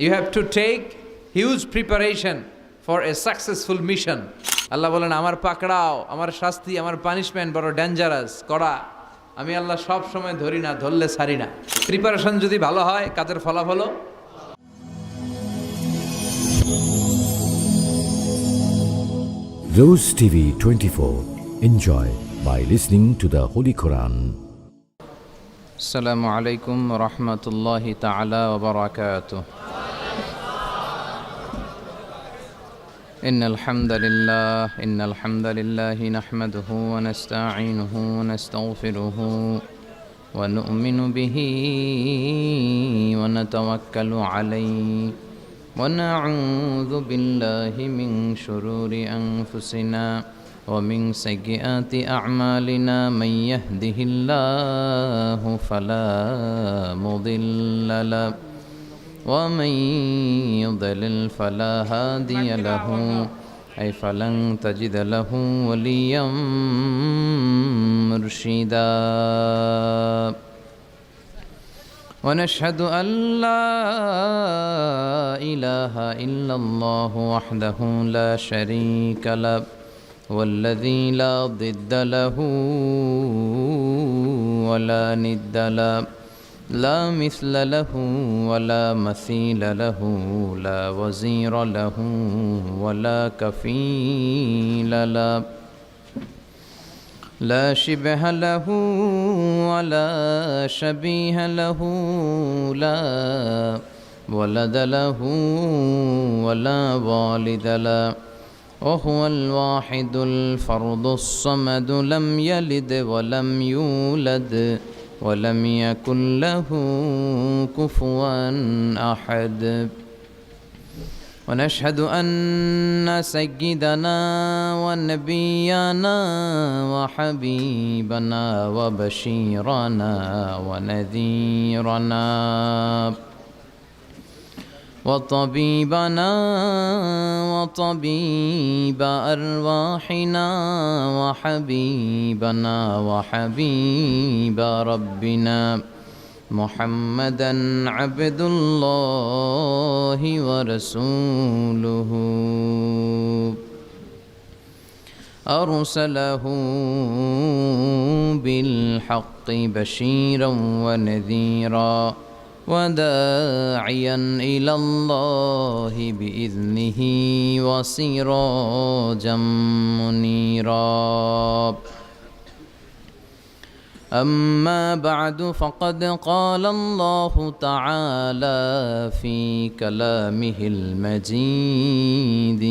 You have to take huge preparation for a successful mission. আল্লাহ বলেন আমার পাকড়াও, আমার শাস্তি, আমার পানিশমেন্ট বড় ডেঞ্জারাস, কড়া। আমি আল্লাহ সব সময় ধরি না, ধরলে ছাড়ি না। প্রিপারেশন যদি ভালো হয়, কাজের ফলাফলও Rose TV 24. Enjoy by listening to the Holy Quran. আসসালামু আলাইকুম ওয়া রাহমাতুল্লাহি তাআলা ওয়া বারাকাতুহু। ইন্নাল হামদালিল্লাহি নাহমাদুহু ওয়া নাস্তাঈনুহু ওয়া নাস্তাগফিরুহু ওয়া নু'মিনু বিহি ওয়া নাতাওয়াক্কালু আলাইহি ওয়া না'উযু বিল্লাহি মিন শুরুরি আনফুসিনা ومن سيئات أعمالنا من يهده الله فلا مضل له ومن يضلل فلا هادي له أي فلن تجد له وليا مرشدا ونشهد أن لا إله إلا الله وحده لا شريك له والذي لا ضد له ولا ند له لا مثل له ولا مثيل له لا وزير له ولا كفيل له لا شبه له ولا شبيه له لا ولد له ولا والد له وهو الواحد الفرد الصمد لم يلد ولم يولد ولم يكن له كفوا أحد ونشهد أن سيدنا ونبينا وحبيبنا وبشيرنا ونذيرنا وطبيبنا وطبيب أرواحنا وحبيبنا وحبيب ربنا محمدا عبد الله ورسوله أرسله بالحق بشيرا ونذيرا وداعيا إلى الله بإذنه وسراجا منيرا أما بعد فقد قال الله تعالى في كلامه المجيد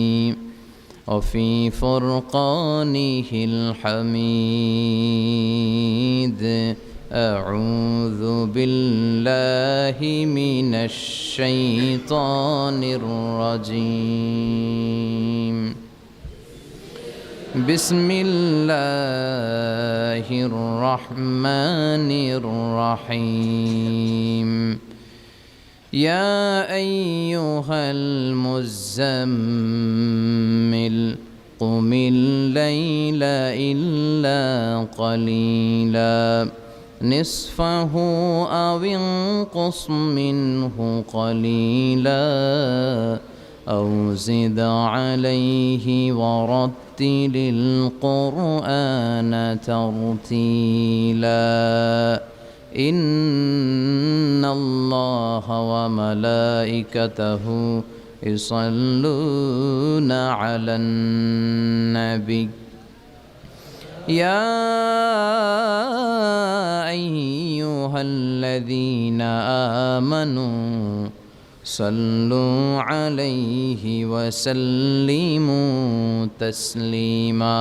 وفي فرقانه الحميد أعوذ بالله من الشيطان الرجيم بسم الله الرحمن الرحيم يا أيها المزمل قم الليل إلا قليلا نصفه أو انقص منه قليلا أو زد عليه ورتل القرآن ترتيلا إن الله وملائكته يصلون على النبي يا أيها الذين آمنوا صلوا عليه وسلموا تسليما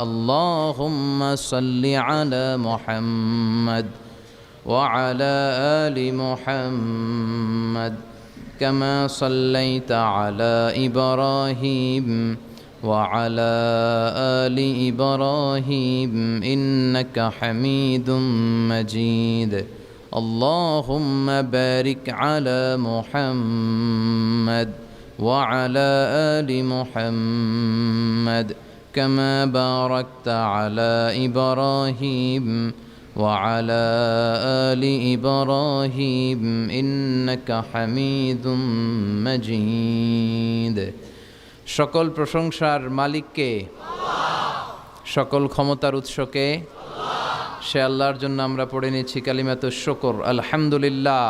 اللهم صل على محمد وعلى آل محمد كما صليت على إبراهيم وعلى آل إبراهيم إنك حميد مجيد اللهم بارك على محمد وعلى آل محمد كما باركت على إبراهيم وعلى آل إبراهيم إنك حميد مجيد সকল প্রশংসার মালিককে সকল ক্ষমতার উৎসকে সে আল্লাহর জন্য আমরা পড়ে নিচ্ছি কালিমাতুশ শুকর আলহামদুলিল্লাহ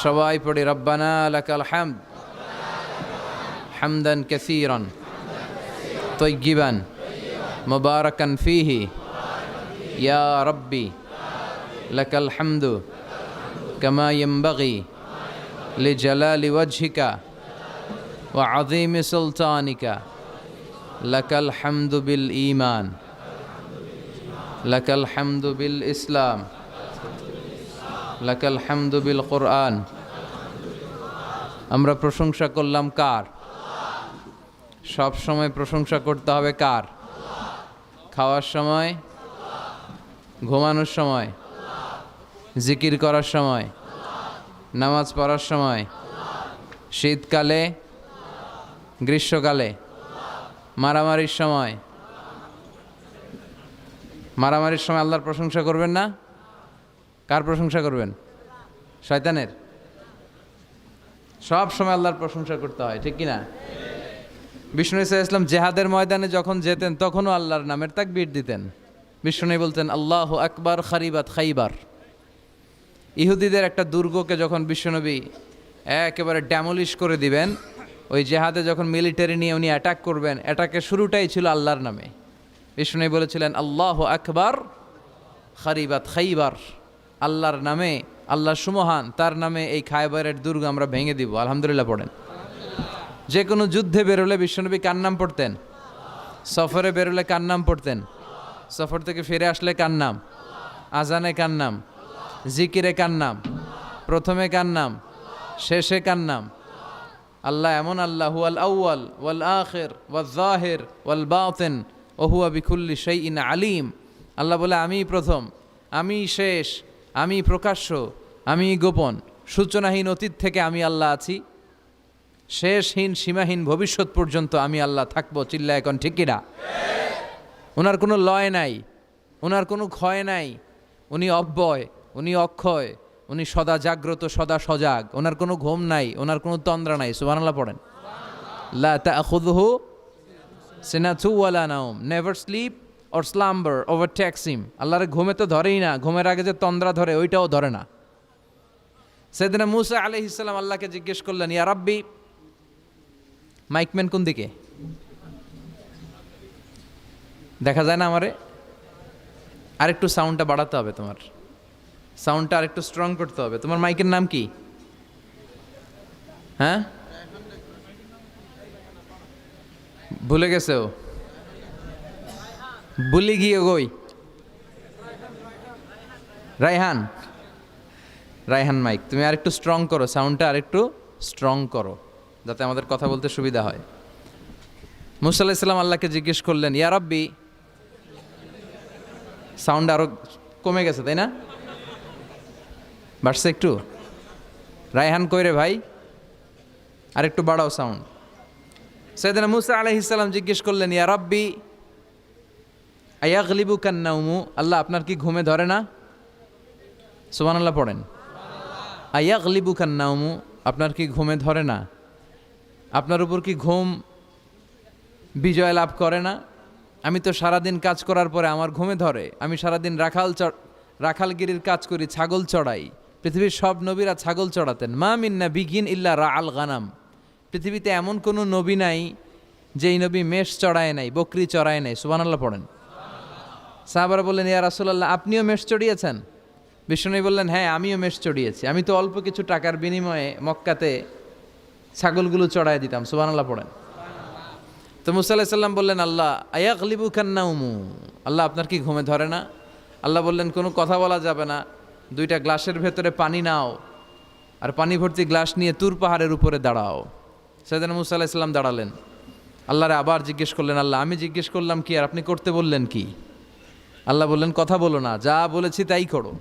সবাই পড়ি রব্বানা লাকাল হামদ হামদান কাসীরান তাইয়িবান মুবারাকান ফীহি ইয়া রাব্বি লাকাল হামদু কামা ইয়ানবাগি লিজালালি ওয়াজহিকা ওয়া আযীমি সুলতানিকা লাকাল হামদু বিল ঈমান লাকাল হামদু বিল ইসলাম লাকাল হামদু বিল কুরআন। আমরা প্রশংসা করলাম কার? সব সময় প্রশংসা করতে হবে কার? খাওয়ার সময়, ঘুমানোর সময়, জিকির করার সময়, নামাজ পড়ার সময়, শীতকালে, গ্রীষ্মকালে, মারামারির সময়। মারামারির সময় আল্লাহর প্রশংসা করবেন না? কার প্রশংসা করবেন? শয়তানের? সব সময় আল্লাহর প্রশংসা করতে হয়, ঠিক কিনা? বিষ্ণু ইসলাম জেহাদের ময়দানে যখন যেতেন তখনও আল্লাহর নামের তাকবীর দিতেন। বিষ্ণু বলতেন আল্লাহু আকবার খারিবাত খাইবার। ইহুদিদের একটা দুর্গকে যখন বিশ্বনবী একেবারে ড্যামলিশ করে দিবেন, ওই জেহাদে যখন মিলিটারি নিয়ে উনি অ্যাটাক করবেন, অ্যাটাকের শুরুটাই ছিল আল্লাহর নামে। বিষ্ণু বলেছিলেন আল্লাহু আকবার খারিবাত খাইবার, আল্লাহর নামে, আল্লাহ সুমহান, তার নামে এই খায়বারের দুর্গ আমরা ভেঙে দিব। আলহামদুলিল্লাহ পড়েন। যে কোনো যুদ্ধে বেরোলে বিশ্বনবী কার নাম পড়তেন? সফরে বেরোলে কার নাম পড়তেন? সফর থেকে ফিরে আসলে কার নাম? আজানে কার নাম? জিকিরে কার নাম? প্রথমে কার নাম? শেষে কার নাম? আল্লাহ এমন আল্লাহ, হুয়াল আউয়াল ওয়াল আখির ওয়াল যাহির ওয়াল বাতিন ওয়া হুয়া বিকুল্লি শাইইন আলিম। আল্লাহ বলে আমি প্রথম, আমি শেষ, আমি প্রকাশ্য, আমি গোপন, সূচনাহীন অতীত থেকে আমি আল্লাহ আছি, শেষহীন সীমাহীন ভবিষ্যৎ পর্যন্ত আমি আল্লাহ থাকবো। চিল্লা এখন ঠিক কিনা? ওনার কোনো লয় নাই, ওনার কোনো ক্ষয় নাই, উনি অব্যয়, উনি অক্ষয়, উনি সদা জাগ্রত, সদা সজাগ, ওনার কোনো ঘুম নাই, ওনার কোনো তন্দ্রা নাই। সুবহানাল্লাহ পড়েন। লা তাখুযুহু সিনাতু ওয়ালা নাওম, never sleep or slumber overtakes him. আল্লাহর ঘুমে তো ধরেই না, ঘুমের আগে যে তন্দ্রা ধরে ওইটাও ধরে না। সাইয়েদনা মূসা আলাইহিস সালাম আল্লাহকে জিজ্ঞেস করলেন, ইয়া রাব্বি, মাইকম্যান কোন দিকে? দেখা যায় না আমারে? আরেকটু সাউন্ডটা বাড়াতে হবে, তোমার সাউন্ডটা আরেকটু স্ট্রং করতে হবে। তোমার মাইকের নাম কি? হ্যাঁ, ভুলে গেছে ও, ভুলে গিয়ে গই। রায়হান, রায়হান মাইক তুমি আরেকটু স্ট্রং করো, সাউন্ডটা আরেকটু স্ট্রং করো যাতে আমাদের কথা বলতে সুবিধা হয়। মূসা আলাইহিস সালাম আল্লাহকে জিজ্ঞেস করলেন, ইয়া রাব্বি, সাউন্ড আরো কমে গেছে তাই না? বাড়ছে একটু? রায়হান কই রে ভাই, আরেকটু বাড়াও সাউন্ড। সাইয়েদনা মূসা আলাইহিস সালাম জিজ্ঞেস করলেন, ইয়া রাব্বি আয়াগলিবুকান নাওমু, আল্লাহ আপনার কি ঘুমে ধরে না? সুবহানাল্লাহ পড়েন। আয়াগলিবুকান নাওমু, আপনার কি ঘুমে ধরে না? আপনার উপর কি ঘুম বিজয় লাভ করে না? আমি তো সারাদিন কাজ করার পরে আমার ঘুমে ধরে। আমি সারাদিন রাখালগিরির কাজ করি, ছাগল চড়াই। পৃথিবীর সব নবীরা ছাগল চড়াতেন। মা মিন নাবিয়্যিন ইল্লা রাআল গানাম, পৃথিবীতে এমন কোনো নবী নাই যেই নবী মেষ চড়ায় নাই, বকরি চড়ায় নাই। সুবহানাল্লাহ পড়েন। সাহাবারা বললেন, ইয়া রাসূলুল্লাহ, আপনিও মেষ চড়িয়েছেন? বিষ্ণু বললেন, হ্যাঁ আমিও মেষ চড়িয়েছি। আমি তো অল্প কিছু টাকার বিনিময়ে মক্কাতে ছাগলগুলো চড়ায় দিতাম। সুবহানাল্লাহ পড়েন। তো মূসা আলাইহিস সালাম বললেন, আল্লাহ আয়াগলিবুকান নাওমু, আল্লাহ আপনার কি ঘুমে ধরে না? আল্লাহ বললেন, কোনো কথা বলা যাবে না, দুইটা গ্লাসের ভেতরে পানি নাও আর পানি ভর্তি গ্লাস নিয়ে তুর পাহাড়ের উপরে দাঁড়াও। সাইয়েদনা মূসা আলাইহিস সালাম দাঁড়ালেন। আল্লাহরে আবার জিজ্ঞেস করলেন, আল্লাহ আমি জিজ্ঞেস করলাম কি আর আপনি করতে বললেন কি? আল্লাহ বললেন, কথা বলো না, যা বলেছি তাই করো।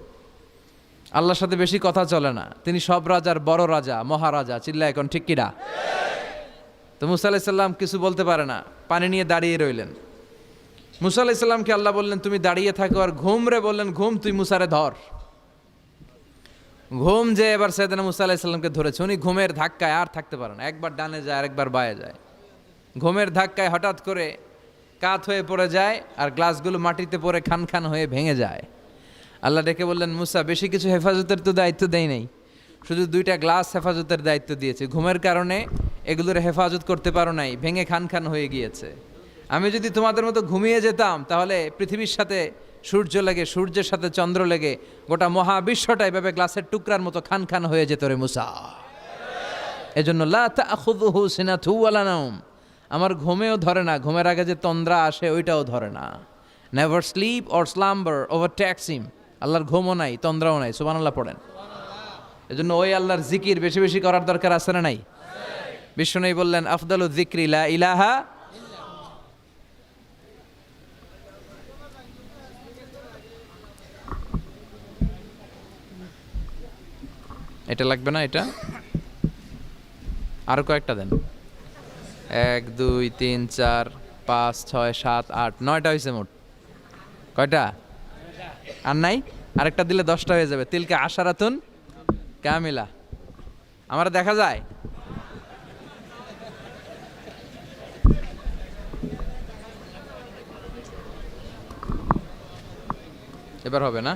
আল্লাহর সাথে বেশি কথা চলে না, তিনি সব রাজার বড় রাজা, মহারাজা। চিল্লা এখন ঠিক কিনা? তো মূসা আলাইহিস সালাম কিছু বলতে পারে না, পানি নিয়ে দাঁড়িয়ে রইলেন। মুসা আলাইহিস সালামকে আল্লাহ বললেন তুমি দাঁড়িয়ে থাকো, আর ঘুম রে বললেন ঘুম তুই মুসারে ধর। ঘুম যে এবার সাইয়েদনা মুসা আলাইহিস সালামকে ধরেছে, উনি ঘুমের ধাক্কায় আর থাকতে পারেন, একবার ডানে যায় আর একবার বায়ে যায়। ঘুমের ধাক্কায় হঠাৎ করে কাত হয়ে পড়ে যায়, আর গ্লাসগুলো মাটিতে পড়ে খান খান হয়ে ভেঙে যায়। আল্লাহ ডেকে বললেন মুসা বেশি কিছু হেফাজতের তো দায়িত্ব দেয় নাই, শুধু 2টা গ্লাস হেফাজতের দায়িত্ব দিয়েছে। ঘুমের কারণে এগুলোর হেফাজত করতে পারো নাই, ভেঙে খান খান হয়ে গিয়েছে। আমি যদি তোমাদের মতো ঘুমিয়ে যেতাম তাহলে পৃথিবীর সাথে সূর্য লেগে, সূর্যের সাথে চন্দ্র লেগে গোটা মহাবিশ্বটা এভাবে গ্লাসের টুকরার মতো খান খান হয়ে যেত রে মুসা। এজন্য লা তাখুযুহু সিনাতু ওয়ালা নাওম, আমার ঘুমেও ধরে না, ঘুমের আগে যে তন্দ্রা আসে ওইটাও ধরে না। Never sleep or slumber overtakes him, আল্লাহর ঘুমও নাই, তন্দ্রাও নাই। সুবহানাল্লাহ পড়েন। এজন্য ওই আল্লাহর জিকির বেশি বেশি করার দরকার আছে না নাই? বিশ্বনবী বললেন আফদালু যিকরি লা ইলাহা। এটা লাগবে না, এটা আরো কয়েকটা দেন। 1 2 3 4 5 6 7 8 9টা হয়েছে মোট। কয়টা? আর নাই? আরেকটা দিলে 10টা হয়ে যাবে। তিলকা আশারাতুন কামিলা। আমরা দেখা যায় এবার হবে না?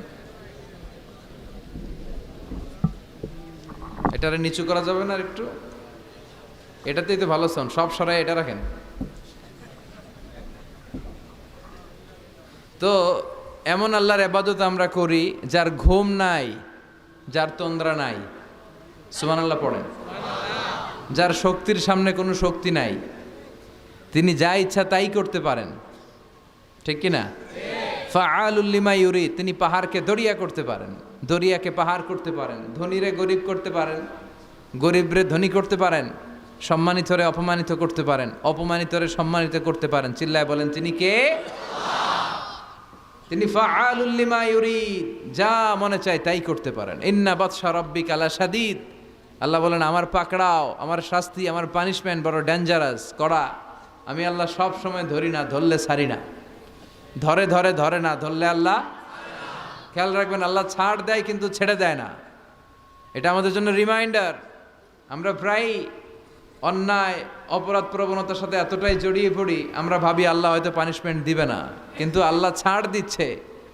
এটারে নিচু করা যাবে না একটু? এটাতেই তো ভালো সাউন্ড, সব সরাই এটা রাখেন। তো এমন আল্লাহর ইবাদত আমরা করি যার ঘুম নাই, যার তন্দ্রা নাই। সুবহানাল্লাহ পড়েন। যার শক্তির সামনে কোনো শক্তি নাই, তিনি যা ইচ্ছা তাই করতে পারেন, ঠিক কি না? ফাআলুল লিমা ইউরিদ, তিনি পাহাড়কে দরিয়া করতে পারেন, দরিয়াকে পাহাড় করতে পারেন, ধনীরে গরিব করতে পারেন, গরিবরে ধনী করতে পারেন, সম্মানিতরে অপমানিত করতে পারেন, অপমানিতরে সম্মানিত করতে পারেন। চিল্লায় বলেন তিনি কে? তিনি ফাআলুল লিমা ইউরিদ, যা মনে চায় তাই করতে পারেন। ইন্না বাতশা রাব্বিকা লাশাদীদ, আল্লাহ বলেন আমার পাকড়াও, আমার শাস্তি, আমার পানিশমেন্ট বড় ডেঞ্জারাস, কড়া। আমি আল্লাহ সব সময় ধরি না, ধরলে ছাড়ি না। ধরে ধরে ধরে না, ধরলে আল্লাহ, খেয়াল রাখবেন, আল্লাহ ছাড় দেয় কিন্তু ছেড়ে দেয় না। এটা আমাদের জন্য রিমাইন্ডার। আমরা প্রায় অন্যায় অপরাধ প্রবণতার সাথে এতটাই জড়িয়ে পড়ি, আমরা ভাবি আল্লাহ হয়তো পানিশমেন্ট দিবে না, কিন্তু আল্লাহ ছাড় দিচ্ছে,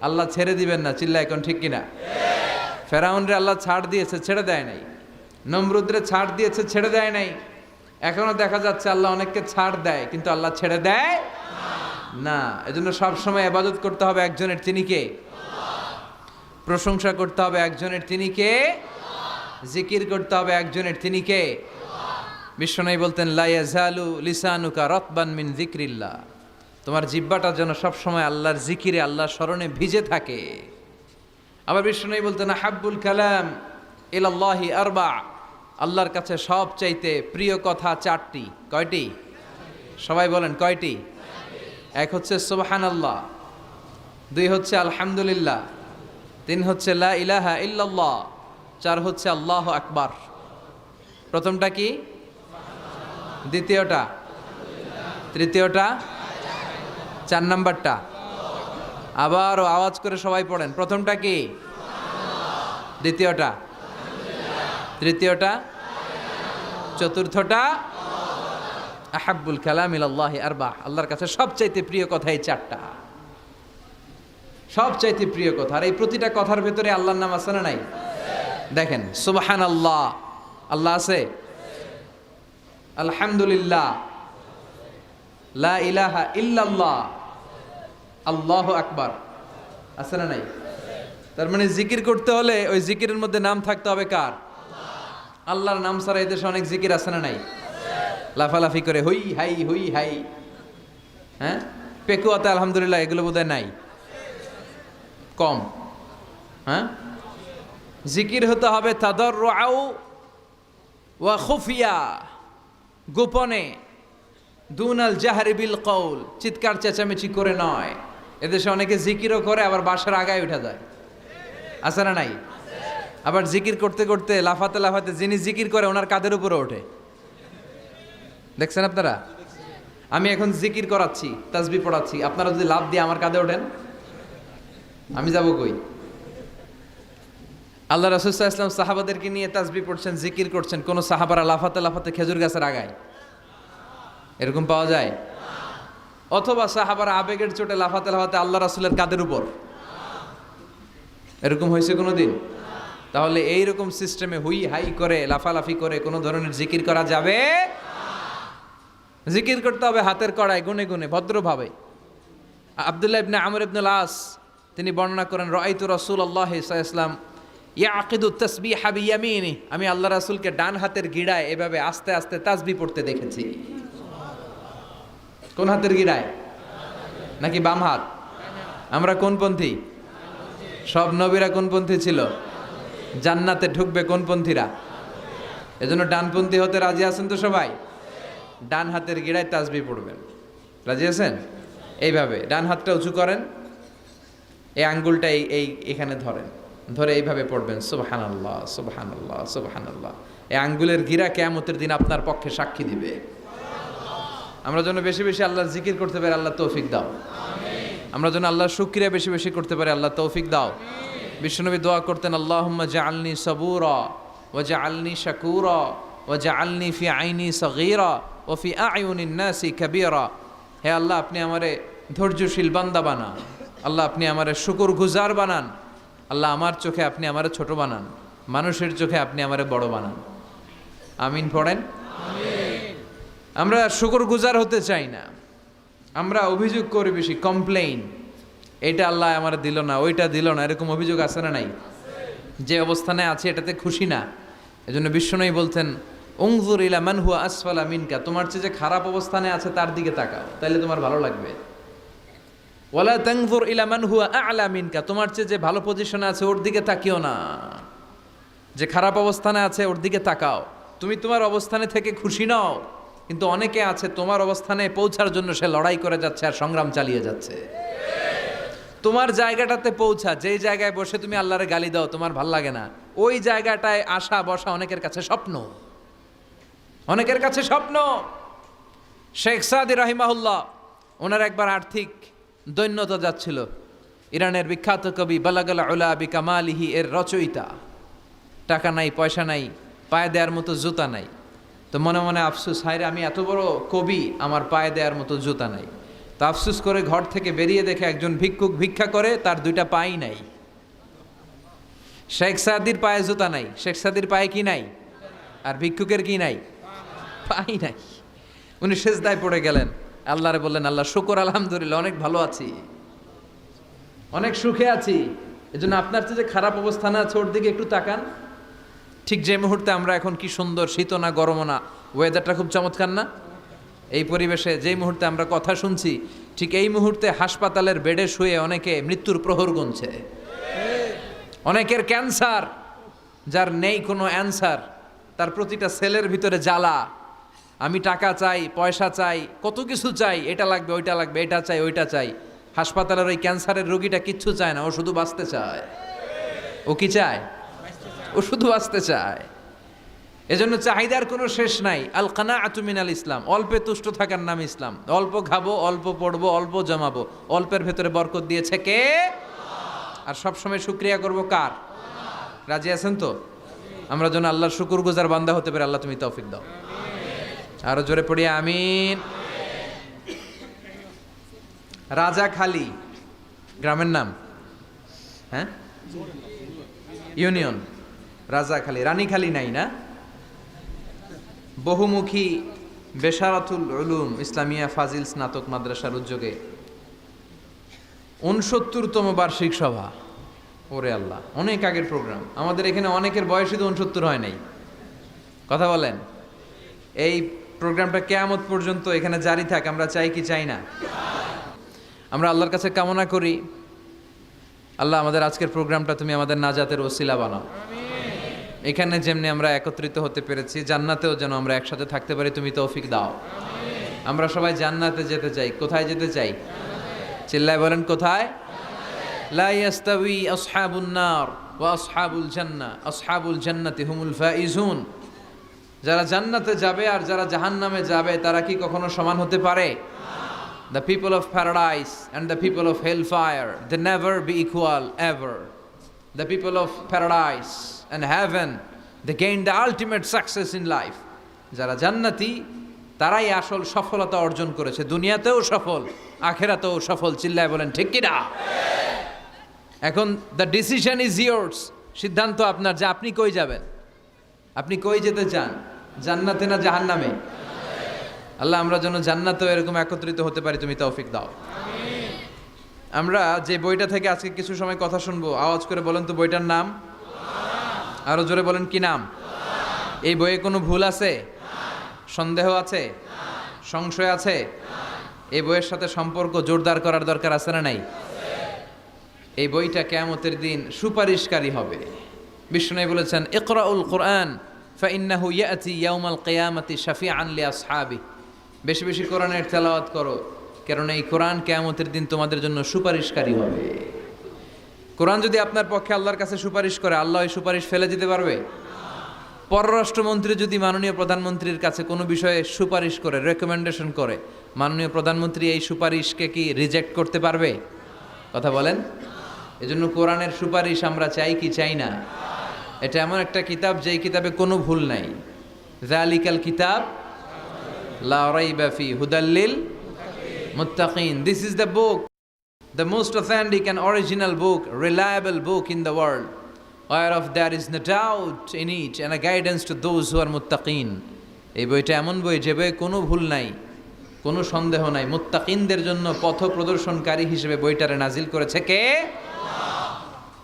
আল্লাহ ছেড়ে দিবেন না। চিল্লা এখন ঠিক কিনা? ফেরাউনরে আল্লাহ ছাড় দিয়েছে, ছেড়ে দেয় নাই। নমরুদরে ছাড় দিয়েছে, ছেড়ে দেয় নাই। এখনো দেখা যাচ্ছে আল্লাহ অনেককে ছাড় দেয়, কিন্তু আল্লাহ ছেড়ে দেয় না। এজন্য সবসময় ইবাদত করতে হবে একজনের, তিনি কে? প্রশংসা করতে হবে একজনের, তিনি কে? জিকির করতে হবে একজনের, তিনি কে? বিশ্বনবী বলতেন লা ইয়াজালু লিসানুকা রাতবান মিন যিকরিল্লাহ, তোমার জিহ্বাটা যেন সবসময় আল্লাহর জিকিরে, আল্লাহর স্মরণে ভিজে থাকে। আবার বিশ্বনবী বলতেন হাব্বুল কালাম ইলাল্লাহি আরবা, আল্লাহর কাছে সবচাইতে প্রিয় কথা 4টি। কয়টি? সবাই বলেন কয়টি? 1 হচ্ছে সুবহানাল্লাহ, 2 হচ্ছে আলহামদুলিল্লাহ, 3 হচ্ছে লা ইলাহা ইল্লাল্লাহ, 4 হচ্ছে আল্লাহু আকবার। প্রথমটা কি? দ্বিতীয়টা? তৃতীয়টা? 4 নাম্বারটা? আবারও আওয়াজ করে সবাই পড়েন। প্রথমটা কি? দ্বিতীয়টা? তৃতীয়টা? চতুর্থটা? আহাব্বুল কালাম ইলাল্লাহি আরবা, আল্লাহর কাছে সবচাইতে প্রিয় কথা এই 4টা, সবচাইতে প্রিয় কথা। আর এই প্রতিটা কথার ভেতরে আল্লাহর নাম আছে না নাই? দেখেন, সুবহানাল্লাহ আল্লাহ আছে, আলহামদুলিল্লাহ, লা ইলাহা ইল্লাল্লাহ, আল্লাহু আকবার আছে না নাই? তার মানে জিকির করতে হলে ওই জিকিরের মধ্যে নাম থাকতে হবে কার? আল্লাহর নাম ছাড়া এই দেশে অনেক জিকির আছে না নাই? লাফালাফি করে হুই হাই হুই হাই, হ্যাঁ, পেকুয়াতে আলহামদুলিল্লাহ, এগুলো বোধহয় নাই, কম। হ্যাঁ, জিকির হতে হবে তাদাররুআ ওয়া খুফিয়া, গোপনে, দুনাল জাহরি বিল কওল, চিৎকার চেঁচামেচি করে নয়। এদেশে অনেকে জিকিরও করে আবার বাসার আগায় উঠা যায়, আছে না নাই? আবার জিকির করতে করতে লাফাতে লাফাতে যিনি জিকির করে ওনার কাঁধের উপরে ওঠে, দেখছেন আপনারা? আমি এখন জিকির করাচ্ছি, তাসবিহ পড়াচ্ছি, আপনারা যদি লাভ দিয়ে আমার কাঁধে ওঠেন, আমি যাব কই? আল্লাহ রাসূল সাল্লাল্লাহু আলাইহি ওয়াসাল্লাম সাহাবাদেরকে নিয়ে তাসবিহ পড়ছেন, জিকির করছেন, কোন সাহাবারা লাফাতে লাফাতে খেজুর গাছের আগায়? এরকম পাওয়া যায়? অথবা সাহাবারা আবেগের চোটে লাফাতে লাফাতে আল্লাহ রাসূলের কাঁধের উপর? এরকম হয়েছে কোনোদিন? তাহলে এইরকম সিস্টেমে হুই হাই করে লাফালাফি করে কোনো ধরনের জিকির করা যাবে? জিকির করতে হবে হাতের কড়ায়, গুনে গুনে, ভদ্রভাবে। আব্দুল্লাহ ইবনে আমর ইবনে আস তিনি বর্ণনা করেন, রাআইতু রাসূলুল্লাহ সাল্লাল্লাহু আলাইহি ওয়াসাল্লাম ইয়াকিদু তাসবিহা বিয়ামিনি, আমি আল্লাহ রাসূলকে ডান হাতের গিড়ায় এভাবে আস্তে আস্তে তাসবিহ পড়তে দেখেছি। কোন হাতের গিড়ায়? নাকি বাম হাত? আমরা কোন পন্থী? সব নবীরা কোন পন্থী ছিল? জান্নাতে ঢুকবে কোন পন্থীরা? এজন্য ডানপন্থী হতে রাজি আছেন তো সবাই? ডান হাতের গিড়ায় তাসবিহ পড়বেন, রাজি আছেন? এইভাবে ডান হাতটা উঁচু করেন, এই আঙ্গুলটা এই এখানে ধরেন, ধরে এইভাবে পড়বেন সুবহানাল্লাহ সুবহানাল্লাহ সুবহানাল্লাহ। এই আঙ্গুলের গিরা কিয়ামতের দিন আপনার পক্ষে সাক্ষী দিবে। আমরা যেন বেশি বেশি আল্লাহর জিকির করতে পারি, আল্লাহ তৌফিক দাও। আমরা যেন আল্লাহর শুকরিয়া বেশি বেশি করতে পারি, আল্লাহ তৌফিক দাও। বিশ্বনবী দোয়া করতেন, আল্লাহুম্মা জাআলনি সাবুরা ওয়া জাআলনি শাকুরা ওয়া জাআলনি ফি আইনি সগীরা ওয়া ফি আয়ুনিন নাসি কাবীরা। হে আল্লাহ, আপনি আমারে ধৈর্যশীল বান্দা বানান, আল্লাহ আপনি আমারে শুকরগুজার বানান, আল্লাহ আমার চোখে আপনি আমারে ছোট বানান, মানুষের চোখে আপনি আমারে বড় বানান। আমিন পড়েন। আমরা শুকরগুজার হতে চাই না, আমরা অভিযোগ করি বেশি, কমপ্লেইন, এটা আল্লাহ আমার দিল না, ওইটা দিল না, এরকম অভিযোগ আছে না নাই? যে অবস্থানে আছে এটাতে খুশি না। এজন্য বিশ্বনবী বলতেন, উনজুর ইলা মান হুয়া আসফালা মিনকা, তোমার চেয়ে যে খারাপ অবস্থানে আছে তার দিকে তাকাও, তাইলে তোমার ভালো লাগবে। ওয়ালা তানজুর ইলা মান হুয়া আ'লা মিনকা, তোমার চেয়ে যে ভালো পজিশনে আছে ওর দিকে তাকিও না, যে খারাপ অবস্থানে আছে ওর দিকে তাকাও। তুমি তোমার অবস্থানে থেকে খুশি নাও, কিন্তু অনেকে আছে তোমার অবস্থানে পৌঁছার জন্য সে লড়াই করে যাচ্ছে আর সংগ্রাম চালিয়ে যাচ্ছে। তোমার জায়গাটাতে পৌঁছা, যেই জায়গায় বসে তুমি আল্লাহরে গালি দাও তোমার ভাল লাগে না, ওই জায়গাটায় আসা বসা অনেকের কাছে স্বপ্ন, অনেকের কাছে স্বপ্ন। শেখ সাদি রাহিমাহুল্লাহ, ওনার একবার আর্থিক দৈন্যতা যাচ্ছিল। ইরানের বিখ্যাত কবি বালাগাল উলা বিকামালিহি এর রচয়িতা, টাকা নাই, পয়সা নাই, পায়ে দেওয়ার মতো জুতা নাই। তো মনে মনে আফসুস, হায়রে আমি এত বড় কবি, আমার পায়ে দেওয়ার মতো জুতা নাই। তো আফসুস করে ঘর থেকে বেরিয়ে দেখে একজন ভিক্ষুক ভিক্ষা করে, তার দুইটা পাই নাই। শেখ সাদির পায়ে জুতা নাই, শেখ সাদির পায়ে কি নাই? আর ভিক্ষুকের কি নাই? পাই নাই। উনি সেজদায় পড়ে গেলেন, আল্লাহরে বললেন, আল্লাহ শুকর, আলহামদুলিল্লাহ অনেক ভালো আছি, অনেক সুখে আছি। এজন্য আপনার চেয়ে যে খারাপ অবস্থানে আছে ওর দিকে একটু তাকান। ঠিক যে মুহূর্তে আমরা এখন কি সুন্দর, শীত না গরম না, ওয়েদারটা খুব চমৎকার না? এই পরিবেশে যেই মুহূর্তে আমরা কথা শুনছি, ঠিক এই মুহূর্তে হাসপাতালের বেডে শুয়ে অনেকে মৃত্যুর প্রহর গুনছে। অনেকের ক্যান্সার, যার নেই কোনো অ্যান্সার, তার প্রতিটা সেলের ভিতরে জ্বালা, আমি টাকা চাই, পয়সা চাই, কত কিছু চাই, এটা লাগবে, ওইটা লাগবে, এটা চাই, ওইটা চাই। হাসপাতালের ওই ক্যান্সারের রোগীটা কিচ্ছু চায় না, ও শুধু বাঁচতে চায়। ও কি চায়? ও শুধু বাঁচতে চায়। এজন্য চাহিদার কোনো শেষ নাই। আল কানাআতু মিনাল ইসলাম, অল্পে তুষ্ট থাকার নাম ইসলাম। অল্প খাবো, অল্প পড়বো, অল্প জমাবো, অল্পের ভেতরে বরকত দিয়েছে কে? আর সবসময় শুকরিয়া করবো কার? রাজি আছেন তো? আমরা যেন আল্লাহর শুকরগুজার বান্দা হতে পারি, আল্লাহ তুমি তৌফিক দাও। আরো জোরে পড়ি আমিন। রাজাখালী গ্রামের নাম, হ্যাঁ, ইউনিয়ন রাজাখালী, রানীখালী নাই না? বহুমুখী বেশারাতুল উলুম ইসলামিয়া ফাজিল স্নাতক মাদ্রাসার উদ্যোগে 69তম বার্ষিক সভা। ওরে আল্লাহ, অনেক আগের প্রোগ্রাম। আমাদের এখানে অনেকের বয়সই তো 69 হয় নাই। কথা বলেন, এই প্রোগ্রামটা কিয়ামত পর্যন্ত এখানে জারি থাক, আমরা চাই কি চাই না? আমরা আল্লাহর কাছে কামনা করি, আল্লাহ আমাদের আজকের প্রোগ্রামটা তুমি আমাদের নাজাতের ওসিলা বানাও। এখানে যেমনি আমরা একত্রিত হতে পেরেছি, জান্নাতেও যেন আমরা একসাথে থাকতে পারি, তুমি তৌফিক দাও। আমরা সবাই জান্নাতে যেতে চাই। কোথায় যেতে চাই? চিল্লায় বলেন কোথায়? লা ইয়াস্তাউই আসহাবুন নার ওয়া আসহাবুল জান্নাহ, আসহাবুল জান্নাতি হুমুল ফাইজুন। যারা জান্নাতে যাবে আর যারা জাহান্নামে যাবে তারা কি কখনো সমান হতে পারে? The people of paradise and the people of hellfire, they never be equal ever. The people of paradise and heaven, they gain the ultimate success in life. যারা জান্নাতি তারাই আসল সফলতা অর্জন করেছে, দুনিয়াতেও সফল, আখেরাতেও সফল। চিল্লায় বলেন ঠিক কি না? এখন the decision is yours, সিদ্ধান্ত আপনার যে আপনি কই যাবেন, আপনি কই যেতে চান, জান্নাতে না জাহান্নামে? আল্লাহ আমরা যেন জান্নাতেও এরকম একত্রিত হতে পারি, তুমি তৌফিক দাও। আমরা যে বইটা থেকে আজকে কিছু সময় কথা শুনবো, আওয়াজ করে বলেন তো বইটার নাম, আরো জোরে বলেন কি নাম? এই বইয়ে কোনো ভুল আছে, সন্দেহ আছে, সংশয় আছে? এই বইয়ের সাথে সম্পর্ক জোরদার করার দরকার আছে না নাই? এই বইটা কিয়ামতের দিন সুপারিশকারী হবে। বিষ্ণু বলেছেন ইকরাউল কুরআন ফাইন্নাহু ইয়াতি ইয়াউমাল কিয়ামাতি শাফিআন লিআসহাবি। বেশি বেশি কোরআনের তেলাওয়াত করো, কারণ এই কোরআন কিয়ামতের দিন তোমাদের জন্য সুপারিশকারী হবে। কোরআন যদি আপনার পক্ষে আল্লাহর কাছে সুপারিশ করে, আল্লাহ এই সুপারিশ ফেলে দিতে পারবে? পররাষ্ট্রমন্ত্রী যদি মাননীয় প্রধানমন্ত্রীর কাছে কোনো বিষয়ে সুপারিশ করে, রেকমেন্ডেশন করে, মাননীয় প্রধানমন্ত্রী এই সুপারিশকে কি রিজেক্ট করতে পারবে? কথা বলেন। এজন্য কোরআনের সুপারিশ আমরা চাই কি চাই না? এটা এমন একটা কিতাব যেই কিতাবে কোনো ভুল নাই। যালিকাল কিতাব লা রাইবা ফি হুদাল লিল মুত্তাকিন। This is the book, the most authentic and original book, reliable book in the world, whereof there is no doubt in it and a guidance to those who are muttaqin. এই বইটা এমন বই যে বইয়ে কোনো ভুল নাই, কোনো সন্দেহ নাই। মুত্তাকিনদের জন্য পথ প্রদর্শনকারী হিসেবে বইটারে নাজিল করেছে কে?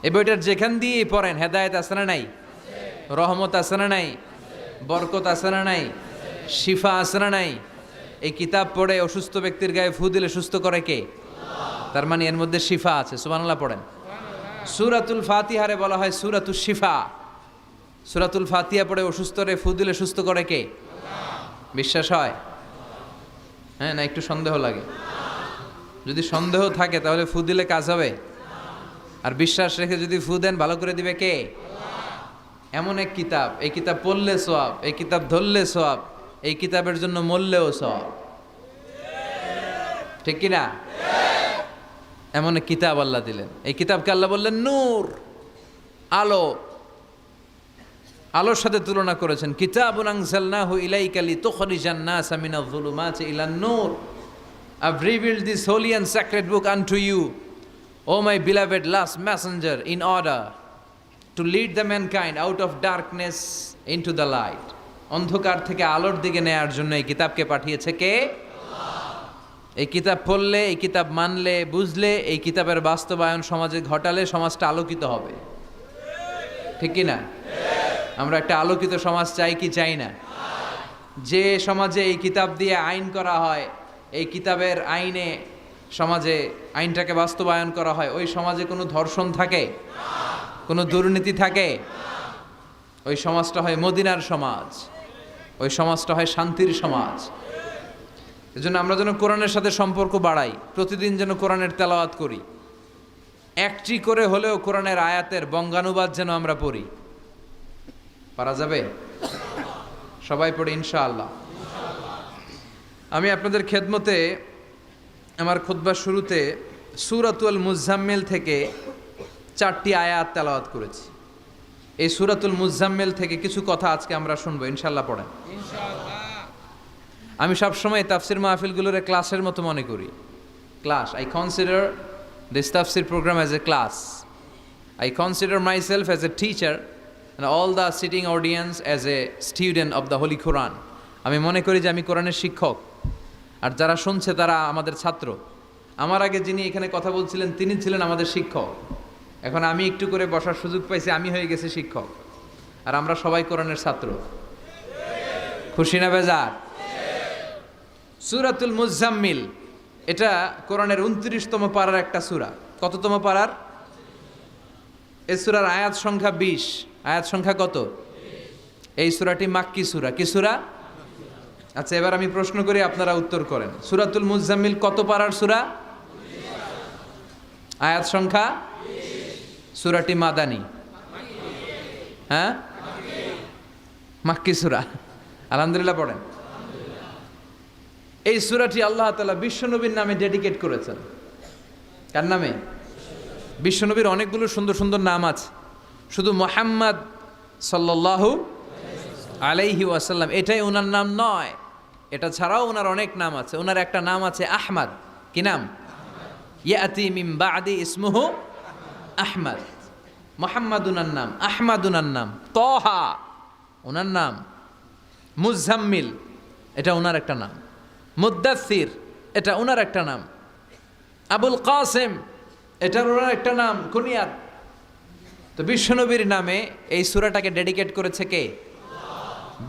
এই বইটার যেখান দিয়ে পড়েন হেদায়েত আছে না নাই? রহমত আছে না নাই? বরকত আছে না নাই? শিফা আছে না নাই? এই কিতাব পড়ে অসুস্থ ব্যক্তির গায়ে ফু দিলে সুস্থ করে কে? তার মানে এর মধ্যে শিফা আছে। সুবহানাল্লাহ পড়েন। সূরাতুল ফাতিহারে বলা হয় সূরাতুশ শিফা। সূরাতুল ফাতিহা পড়ে অসুস্থরে ফু দিলে সুস্থ করে কে? বিশ্বাস হয়? হ্যাঁ না একটু সন্দেহ লাগে? যদি সন্দেহ থাকে তাহলে ফু দিলে কাজ হবে? আর বিশ্বাস রেখে যদি ফু দেন ভালো করে দিবে কে? এমন এক কিতাব, এই কিতাব পড়লে সওয়াব, এই কিতাব ধরলে সওয়াব, এই কিতাবের জন্য মরলেও সওয়াব। ঠিক কি না? এমন এক কিতাব আল্লাহ দিলেন। এই কিতাবকে আল্লাহ বললেন নূর, আলো। আলোর সাথে তুলনা করেছেন কিতাবুন আনজালনাহু ইলাইকা লিতুখরিজান NASA Minaj যুলুমাতি ইলান Noor. I've revealed this holy and sacred book unto you, O my beloved last messenger, in order to lead the mankind out of darkness into the light. অন্ধকার থেকে আলোর দিকে নেয়ার জন্য এই কিতাবকে পাঠিয়েছে কে? এই কিতাব পড়লে, এই কিতাব মানলে, বুঝলে, এই কিতাবের বাস্তবায়ন সমাজে ঘটালে সমাজটা আলোকিত হবে। ঠিক কি না? আমরা একটা আলোকিত সমাজ চাই কি চাই না? যে সমাজে এই কিতাব দিয়ে আইন করা হয়, এই কিতাবের আইনে সমাজে আইনটাকে বাস্তবায়ন করা হয়, ওই সমাজে কোনো ধর্ষণ থাকে, কোনো দুর্নীতি থাকে, ওই সমাজটা হয় মদিনার সমাজ, ওই সমাজটা হয় শান্তির সমাজ। এজন্য আমরা যেন কোরআনের সাথে সম্পর্ক বাড়াই, প্রতিদিন যেন কোরআনের তেলাওয়াত করি, একটি করে হলেও কোরআনের আয়াতের বঙ্গানুবাদ যেন আমরা পড়ি। পারা যাবে? সবাই পড়ি ইনশাআল্লাহ। আমি আপনাদের খেদমতে আমার খুতবার শুরুতে সূরাতুল মুজাম্মিল থেকে 4টি আয়াত তেলাওয়াত করেছি। এই সূরাতুল মুজাম্মিল থেকে কিছু কথা আজকে আমরা শুনবো ইনশাআল্লাহ। পড়েন ইনশাআল্লাহ। আমি সবসময় তাফসির মাহফিলগুলোর ক্লাসের মতো মনে করি। Class, I consider this tafsir program as a class. I consider myself as a teacher and all the sitting audience as a student of the Holy Quran. আমি মনে করি যে আমি কোরআনের শিক্ষক, আর যারা শুনছে তারা আমাদের ছাত্র। আমার আগে যিনি এখানে কথা বলছিলেন তিনি ছিলেন আমাদের শিক্ষক। এখন আমি একটু করে বসার সুযোগ পাইছি, আমি হয়ে গেছি শিক্ষক, আর আমরা সবাই কোরআনের ছাত্র। খুশি না বেজার? সূরাতুল মুজাম্মিল এটা কোরআনের 29তম পারার একটা সূরা। কততম পারার? এই সূরার আয়াত সংখ্যা 20। আয়াত সংখ্যা কত? এই সূরাটি মাক্কি সূরা। কি সূরা? আচ্ছা, এবার আমি প্রশ্ন করি, আপনারা উত্তর করেন। সূরাতুল মুজাম্মিল কত পারার সূরা? আয়াত সংখ্যা? সূরাটি মাদানী? হ্যাঁ, মাক্কি সূরা। আলহামদুলিল্লাহ পড়েন। এই সূরাটি আল্লাহ তাআলা বিশ্বনবীর নামে ডেডিকেট করেছেন। কার নামে? বিশ্বনবীর অনেকগুলো সুন্দর সুন্দর নাম আছে, শুধু মুহাম্মদ সাল্লাল্লাহু আলাইহি ওয়াসাল্লাম এটাই ওনার নাম নয়, এটা ছাড়াও ওনার অনেক নাম আছে। ওনার একটা নাম আছে আহমদ। কি নাম? ইয়াতি মিন বাদি ইসমুহু আহমদ। মুহাম্মদ ওনার নাম, আহমদ ওনার নাম, তহা ওনার নাম, মুজাম্মিল এটা ওনার একটা নাম, মুদ্দাসির এটা ওনার একটা নাম, আবুল কাসেম এটার ওনার একটা নাম, কুনিয়াত। তো বিশ্বনবীর নামে এই সূরাটাকে ডেডিকেট করেছে কে?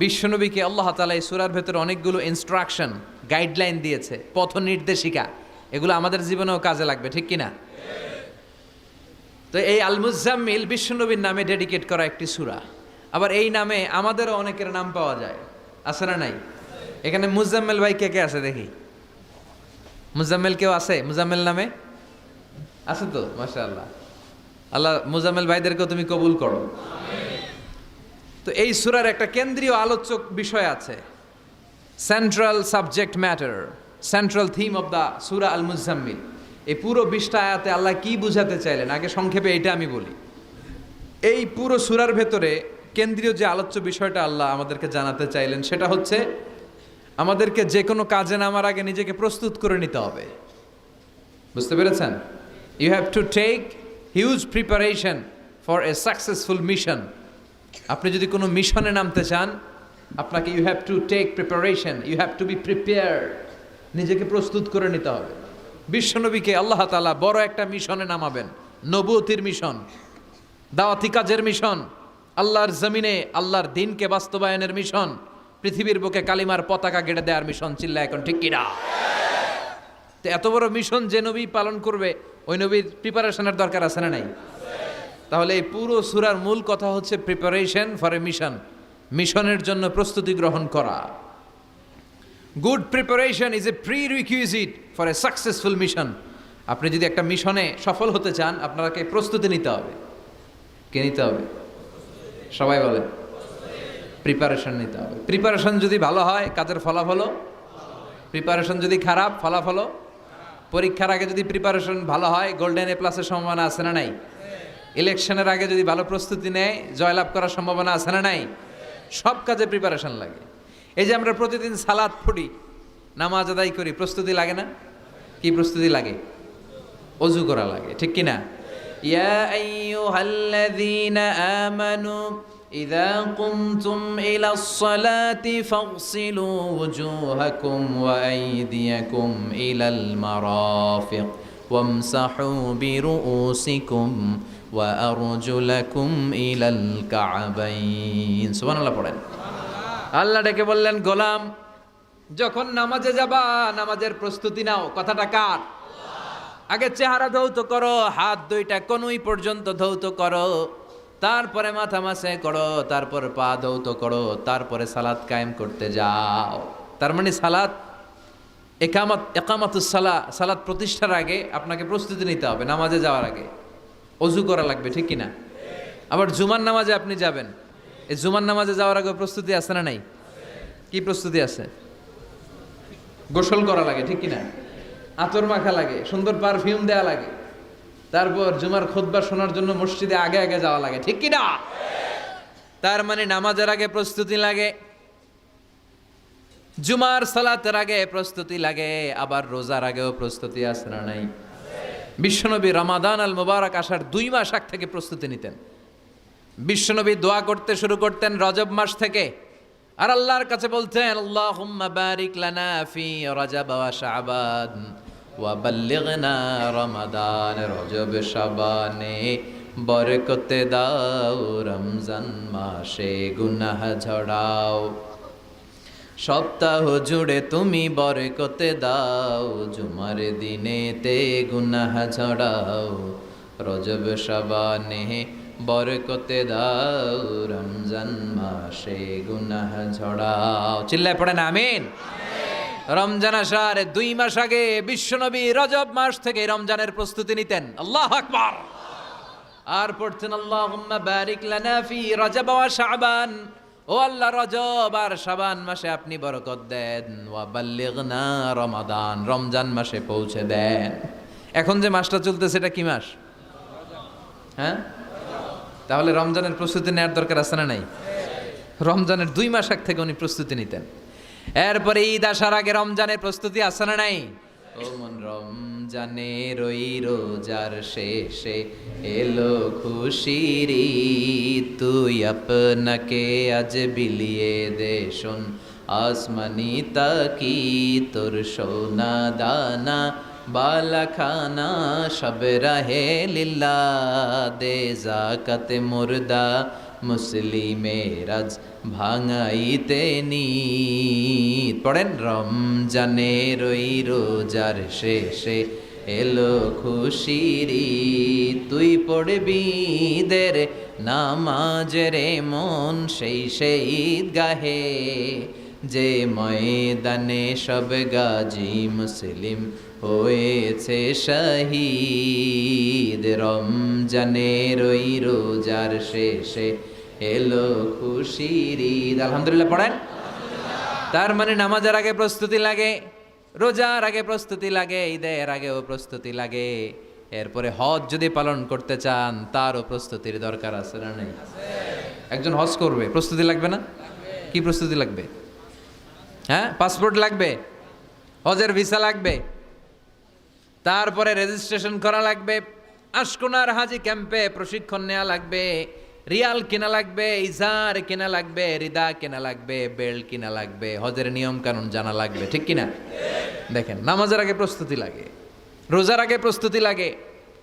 বিশ্বনবীকে আল্লাহ তাআলা এই সূরার ভেতরে অনেকগুলো ইনস্ট্রাকশন, গাইডলাইন দিয়েছে, পথ নির্দেশিকা। এগুলো আমাদের জীবনেও কাজে লাগবে, ঠিক কিনা? তো এই আল মুজাম্মিল বিশ্বনবীর নামে ডেডিকেট করা একটি সূরা। আবার এই নামে আমাদেরও অনেকের নাম পাওয়া যায়, আছে না নাই? এখানে মুজাম্মিল ভাই কে কে আছে দেখি? মুজাম্মিল কেউ আছে মুজাম্মিল নামে? আছে তো, মাশাআল্লাহ। আল্লাহ মুজাম্মিল ভাইদেরকেও তুমি কবুল করো। তো এই সূরার একটা কেন্দ্রীয় আলোচক বিষয় আছে, central subject matter, central theme of the Surah Al Muzzammil. এই পুরো 20টা আয়াতে আল্লাহ কি বুঝাতে চাইলেন, আগে সংক্ষেপে এটা আমি বলি। এই পুরো সূরার ভেতরে কেন্দ্রীয় যে আলোচ্য বিষয়টা আল্লাহ আমাদেরকে জানাতে চাইলেন সেটা হচ্ছে আমাদেরকে যে কোনো কাজে নামার আগে নিজেকে প্রস্তুত করে নিতে হবে। বুঝতে পেরেছেন? You have to take huge preparation for a successful mission. আপনি যদি কোনো মিশনে নামতে চান, আপনাকে you have to take preparation, you have to be prepared. নিজেকে প্রস্তুত করে নিতে হবে। বিশ্বনবীকে আল্লাহ তাআলা বড় একটা মিশনে নামাবেন, নবুয়তির মিশন, দাওয়াতি কাজের মিশন, আল্লাহর জমিনে আল্লাহর দ্বীনকে বাস্তবায়নের মিশন, পৃথিবীর বুকে কালিমার পতাকা গেড়ে দেওয়ার মিশন। চিল্লা এখন ঠিক কিনা? তো এত বড় মিশন যে নবী পালন করবে, ওই নবীর প্রিপারেশনের দরকার আছে না নাই? তাহলে এই পুরো সূরার মূল কথা হচ্ছে প্রিপারেশন ফর এ মিশন, মিশনের জন্য প্রস্তুতি গ্রহণ করা। Good preparation is a pre requisite for a successful mission. আপনি যদি একটা মিশনে সফল হতে চান, আপনাকে প্রস্তুতি নিতে হবে। কে নিতে হবে? সবাই বলে প্রিপারেশন নিতে হবে। প্রিপারেশন যদি ভালো হয়, কাজের ফলাফলও। প্রিপারেশন যদি খারাপ, ফলাফলও। পরীক্ষার আগে যদি প্রিপারেশন ভালো হয়, গোল্ডেন এ প্লাসের সম্ভাবনা আছে না নাই? ইলেকশনের আগে যদি ভালো প্রস্তুতি নেয়, জয়লাভ করার সম্ভাবনা আছে না নাই? সব কাজে প্রিপারেশন লাগে। এই যে আমরা প্রতিদিন সালাত পড়ি, নামাজ আদায় করি, প্রস্তুতি লাগে না? কি প্রস্তুতি লাগে? অজু করা লাগে, ঠিক কিনা? ইয়া আইয়ুহাল্লাযীনা আমানু ইযা কুমতুম ইলাস সালাতি ফাগসিলু ওয়ুজুহাকুম ওয়া আইদিয়াকুম ইলাল মারাফিক ওয়ামসাহু বিরুউসিকুম ওয়া আরজুলাকুম ইলাল কা'বাইন। সুবহানাল্লাহ পড়েন। আল্লাহ ডেকে বললেন, গোলাম যখন নামাজে যাবা, নামাজের প্রস্তুতি নাও। কথাটা কার? আগে চেহারা ধৌত করো, হাত দুইটা কনুই পর্যন্ত ধৌত করো, তারপরে মাথা মাসে করো, তারপর পা ধৌত করো, তারপরে সালাত কায়েম করতে যাও। তার মানে সালাত একামাতুস সালাহ, সালাত প্রতিষ্ঠার আগে আপনাকে প্রস্তুতি নিতে হবে। নামাজে যাওয়ার আগে অজু করা লাগবে, ঠিক কিনা? আবার জুমার নামাজে আপনি যাবেন, এই জুমার নামাজে যাওয়ার আগে প্রস্তুতি আছে না নাই? কি প্রস্তুতি আছে? গোসল করা লাগে, ঠিক কিনা? আতর মাখা লাগে, সুন্দর পারফিউম দেওয়া লাগে, তারপর জুমার খুতবা শোনার জন্য মসজিদে আগে আগে যাওয়া লাগে, ঠিক কিনা? তার মানে নামাজের আগে প্রস্তুতি লাগে, জুমার সালাতের আগে প্রস্তুতি লাগে, আবার রোজার আগেও প্রস্তুতি আছে না নাই? বিশ্বনবী রমাদান আল মুবারক আসার 2 মাস আগ থেকে প্রস্তুতি নিতেন। বিশ্বনবী দোয়া করতে শুরু করতেন রজব মাস থেকে, আর আল্লাহর কাছে বলতেন, আল্লাহুম্মা বারিক লানা ফি রজব ওয়া শাবান ওয়া বাল্লিগনা রমাদান। রজব শাবানে বরকতে দাও, রমজান মাসে গুনাহ ঝরাও। সপ্তাহ জুড়ে তুমি বরকতে দাও, জুমার দিনেতে গুনাহ ঝরাও। রজব শাবানে বরকতে দাও, রমজান মাসে গুনাহ ঝরাও। চিল্লায় পড়েন আমিন। রমজান আসার 2 মাস আগে বিশ্বনবী রজব মাস থেকে রমজানের প্রস্তুতি নিতেন। আল্লাহু আকবার। আর পড়তেন, আল্লাহুম্মা বারিক লানা ফি রজব ওয়া শাবান ও আল্লাহ, রজব আর শাবান মাসে আপনি বরকত দেন, ওয়া বাল্লিগনা রমাদান, রমজান মাসে পৌঁছে দেন। এখন যে মাসটা চলতেছে এটা কি মাস? হ্যাঁ, তাহলে রমজানের প্রস্তুতি নেওয়ার দরকার আছে না নাই? রমজানের 2 মাস আগ থেকে উনি প্রস্তুতি নিতেন। এরপরে ঈদ আসার আগে রমজানের প্রস্তুতি আছে না নাই? ও মন রমজানের ওই রোজার শেষে এলো খুশির ঈদ, তুই আপনাকে আজ বিলিয়ে দে শোন আসমানি তাকি, তোর সোনা দানা বালা খানা সব রাহে লিল্লা, দে জাকাতে মুর্দা মুসলিমের আজ ভাঙাইতে নিত। পড়েন, রমজানের ওই রোজার শেষে এলো খুশির ঈদ, তুই পড়বি দের নামাজের মন সেই ঈদ গাহে, যে ময়দানে সব গাজী মুসলিম হয়েছে শহীদ, রমজানের ওই রোজার শেষে এলো খুশির ঈদ। আলহামদুলিল্লাহ পড়েন। তার মানে নামাজের আগে প্রস্তুতি লাগে, রোজার আগে প্রস্তুতি লাগে, ঈদের আগেও প্রস্তুতি লাগে। এরপরে হজ যদি পালন করতে চান তারও প্রস্তুতির দরকার আছে না নেই? একজন হজ করবে, প্রস্তুতি লাগবে না? কি প্রস্তুতি লাগবে? হ্যাঁ, পাসপোর্ট লাগবে, হজের ভিসা লাগবে, তারপরে রেজিস্ট্রেশন করা লাগবে, আশকোনার হাজি ক্যাম্পে প্রশিক্ষণ নেওয়া লাগবে, রিয়াল কেনা লাগবে, ইজার কেনা লাগবে, রিদা কেনা লাগবে, বেল্ট কেনা লাগবে, হজের নিয়ম কানুন জানা লাগবে, ঠিক কিনা? দেখেন, নামাজের আগে প্রস্তুতি লাগে, রোজার আগে প্রস্তুতি লাগে,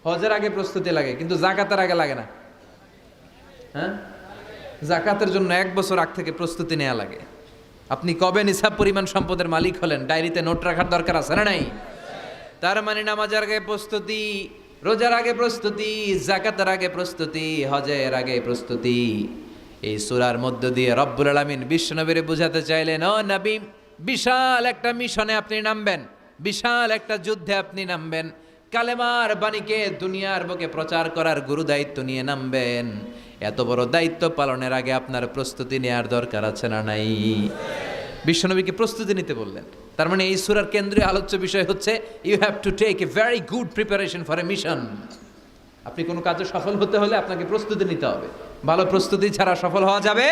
হজের আগে প্রস্তুতি লাগে, কিন্তু জাকাতের আগে লাগে না। হ্যাঁ, জাকাতের জন্য 1 বছর আগ থেকে প্রস্তুতি নেওয়া লাগে। আপনি কবে নিসাব পরিমাণ সম্পদের মালিক হলেন ডায়েরিতে নোট রাখার দরকার আছে না নাই? তার মানে নামাজের আগে প্রস্তুতি, রোজার আগে প্রস্তুতি, যাকাতের আগে প্রস্তুতি, হজের আগে প্রস্তুতি। এই সূরার মধ্য দিয়ে রব্বুল আলামিন বিশ্বনবীরে বুঝাতে চাইলেন, ও নবী, বিশাল একটা মিশনে আপনি নামবেন, বিশাল একটা যুদ্ধে আপনি নামবেন, কালেমার বাণীকে দুনিয়ার বুকে প্রচার করার গুরু দায়িত্ব নিয়ে নামবেন। এত বড় দায়িত্ব পালনের আগে আপনার প্রস্তুতি নেওয়ার দরকার আছে না নাই? বিশ্বনবীকে প্রস্তুতি নিতে বললেন। তার মানে এই সূরার কেন্দ্রীয় আলোচ্য বিষয় হচ্ছে you have to take a very good preparation for a mission. আপনি কোনো কাজে সফল হতে হলে আপনাকে প্রস্তুতি নিতে হবে, ভালো প্রস্তুতি ছাড়া সফল হওয়া যাবে।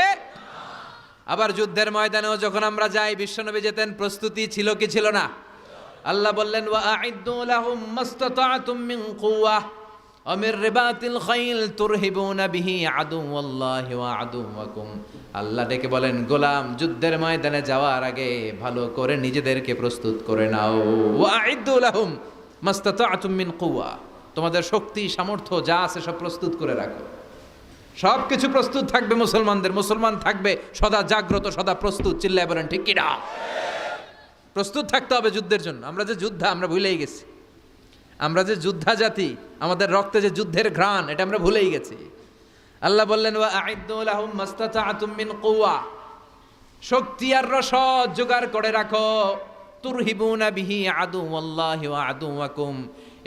আবার যুদ্ধের ময়দানেও যখন আমরা যাই, বিশ্বনবী যেতেন, প্রস্তুতি ছিল কি ছিল না? আল্লাহ বললেন, ওয়া আ'ইদ্দু লাহুম মাসতাতা'তুম মিন কুওয়া ওয়া মির রিবাতিল খাইল তুরহিবুনা বিহি আদুওয়াল্লাহি ওয়া আদুওয়াকুম। আল্লাহ ডেকে বলেন, গোলাম, যুদ্ধের ময়দানে যাওয়ার আগে ভালো করে নিজেদেরকে প্রস্তুত করে নাও। ওয়া আ'ইদ্দু লাহুম মাসতাতা'তুম মিন কুওয়া, তোমাদের শক্তি সামর্থ্য যা আছে সব প্রস্তুত করে রাখো। সব কিছু প্রস্তুত থাকবে মুসলমানদের, মুসলমান থাকবে সদা জাগ্রত, সদা প্রস্তুত। চিল্লায় বলেন ঠিক কিনা? প্রস্তুত থাকতে হবে যুদ্ধের জন্য। আমরা যে যোদ্ধা, আমরা ভুলেই গেছি। আমরা যে যোদ্ধা জাতি, আমাদের রক্তে যে যুদ্ধের ঘ্রাণ, এটা আমরা ভুলেই গেছি। আল্লাহ বললেন, ওয়া আ'ইদ্দু লাহুম মাসতাতা'তুম মিন কুওয়া, শক্তি আর রসদ জোগাড় করে রাখো। তুরহিবুনা বিহি আদুওয়াল্লাহি ওয়া আদুওয়াকুম,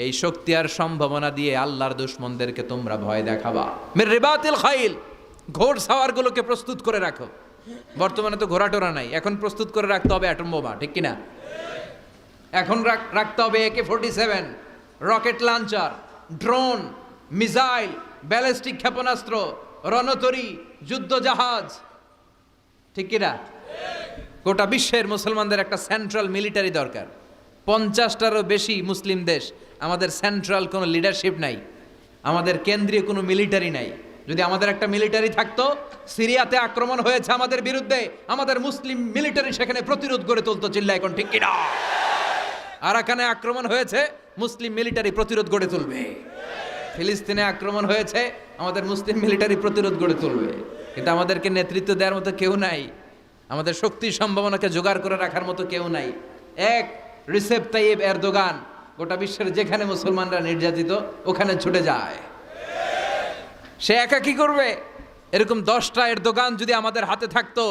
এই শক্তি আর সম্ভাবনা দিয়ে আল্লাহর দুশমনদেরকে তোমরা ভয় দেখাবা। মির রিবাতিল খাইল, ঘোড় সাওয়ারগুলোকে প্রস্তুত করে রাখো। বর্তমানে তো ঘোড়া টোরা নাই, এখন প্রস্তুত করে রাখতে হবে অ্যাটম বোমা, ঠিক কিনা? এখন রাখতে হবে AK-47, rocket launcher, drone, missile, ballistic ক্ষেপণাস্ত্র, রণতরী, যুদ্ধ জাহাজ, ঠিক কিনা? গোটা বিশ্বের মুসলমানদের একটা সেন্ট্রাল মিলিটারি দরকার। 50টারও বেশি মুসলিম দেশ, আমাদের সেন্ট্রাল কোনো লিডারশিপ নাই, আমাদের কেন্দ্রীয় কোনো মিলিটারি নাই। যদি আমাদের একটা মিলিটারি থাকতো, সিরিয়াতে আক্রমণ হয়েছে আমাদের বিরুদ্ধে, আমাদের মুসলিম মিলিটারি সেখানে প্রতিরোধ গড়ে তুলতো। চিল্লা এখন ঠিক কিনা? আরাকানে আক্রমণ হয়েছে, মুসলিম মিলিটারি প্রতিরোধ গড়ে তুলবে। ফিলিস্তিনে আক্রমণ হয়েছে, আমাদের মুসলিম মিলিটারি প্রতিরোধ গড়ে তুলবে। কিন্তু আমাদেরকে নেতৃত্ব দেওয়ার মতো কেউ নাই, আমাদের শক্তি সম্ভাবনাকে জোগাড় করে রাখার মতো কেউ নাই। এক রিসেপ তাইয়েব এরদোগান গোটা বিশ্বের যেখানে মুসলমানরা নির্যাতিত ওখানে ছুটে যায়। সে একা কি করবে? এরকম 10টা এরদোগান যদি আমাদের হাতে থাকতো,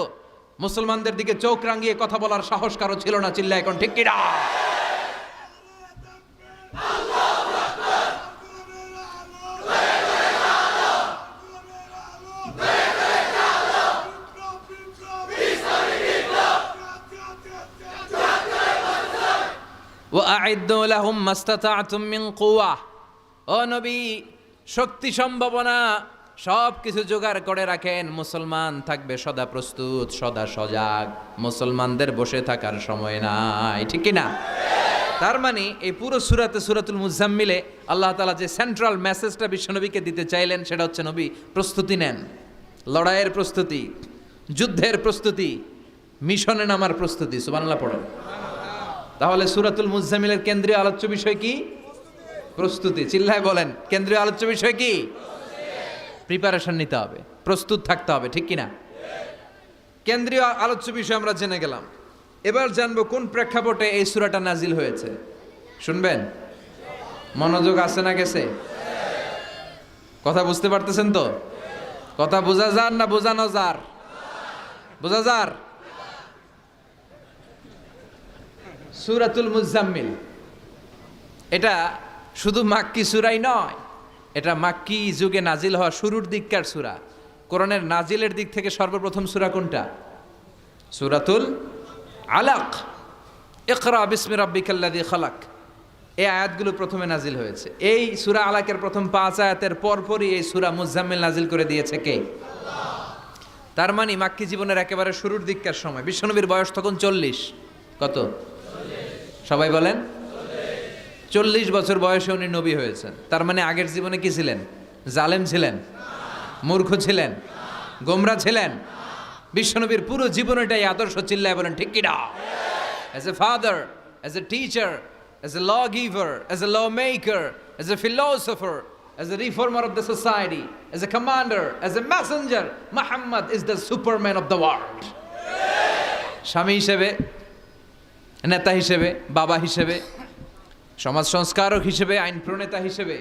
মুসলমানদের দিকে চোখ রাঙিয়ে কথা বলার সাহস কারো ছিল না। চিল্লা এখন ঠিক কিনা? وأعدوا لهم ما استطعتم من قوة ও নবী শক্তি সম্ভাবনা সব কিছু জোগাড় করে রাখেন, মুসলমান থাকবে সদা প্রস্তুত সদা সজাগ, মুসলমানদের বসে থাকার সময় নাই, ঠিক কি না? তার মানে এই পুরো সূরাতে সূরাতুল মুজাম্মিলে আল্লাহ তাআলা যে সেন্ট্রাল মেসেজটা বিশ্বনবীকে দিতে চাইলেন সেটা হচ্ছে, নবী প্রস্তুতি নেন, লড়াইয়ের প্রস্তুতি, যুদ্ধের প্রস্তুতি, মিশনে নামার প্রস্তুতি। সুবহানাল্লাহ পড়েন। তাহলে সূরাতুল মুজাম্মিলের কেন্দ্রীয় আলোচ্য বিষয় কি? প্রস্তুতি। চিল্লায় বলেন, কেন্দ্রীয় আলোচ্য বিষয় কি? প্রিপারেশন নিতে হবে, প্রস্তুত থাকতে হবে, ঠিক কিনা? কেন্দ্রীয় আলোচ্য বিষয় আমরা জেনে গেলাম। এবার জানবো কোন প্রেক্ষাপটে এই সূরাটা নাজিল হয়েছে। শুনবেন? মনোযোগ আছে না গেছে? কথা বুঝতে পারতেছেন তো? কথা বোঝা যার না বোঝানো যার? বোঝা যার? সূরাতুল মুজাম্মিল এটা শুধু মাক্কি সূরাই নয়, এটা মাক্কি যুগে নাজিল হওয়া শুরুর দিককার সূরা। কোরআনের নাজিলের দিক থেকে সর্বপ্রথম সূরা কোনটা? সূরাতুল আলাক। ইকরা বিসমি রাব্বিকাল্লাযী খালাক, এই আয়াতগুলো প্রথমে নাজিল হয়েছে। এই সূরা আলাকের প্রথম 5 আয়াতের পরপরই এই সূরা মুজাম্মিল নাজিল করে দিয়েছে কে? আল্লাহ। তার মানে মাক্কি জীবনের একেবারে শুরুর দিককার সময়। বিশ্বনবীর বয়স তখন 40। কত? সবাই বলেন। 40 বছর বয়সে উনি নবী হয়েছেন। তার মানে আগের জীবনে কি ছিলেন? জালেম ছিলেন? মূর্খ ছিলেন? গোমরা ছিলেন? বিশ্বনবীর পুরো জীবনটাই আদর্শ। চিল্লায় বলেন ঠিক কি না? As a father, as a teacher, as a lawgiver, as a lawmaker, as a philosopher, as a reformer of the society, as a commander, as a messenger, Muhammad is the superman of the world. স্বামী হিসেবে, নেতা হিসেবে, বাবা হিসেবে, সমাজ সংস্কারক হিসেবে, আইন প্রণেতা হিসেবে,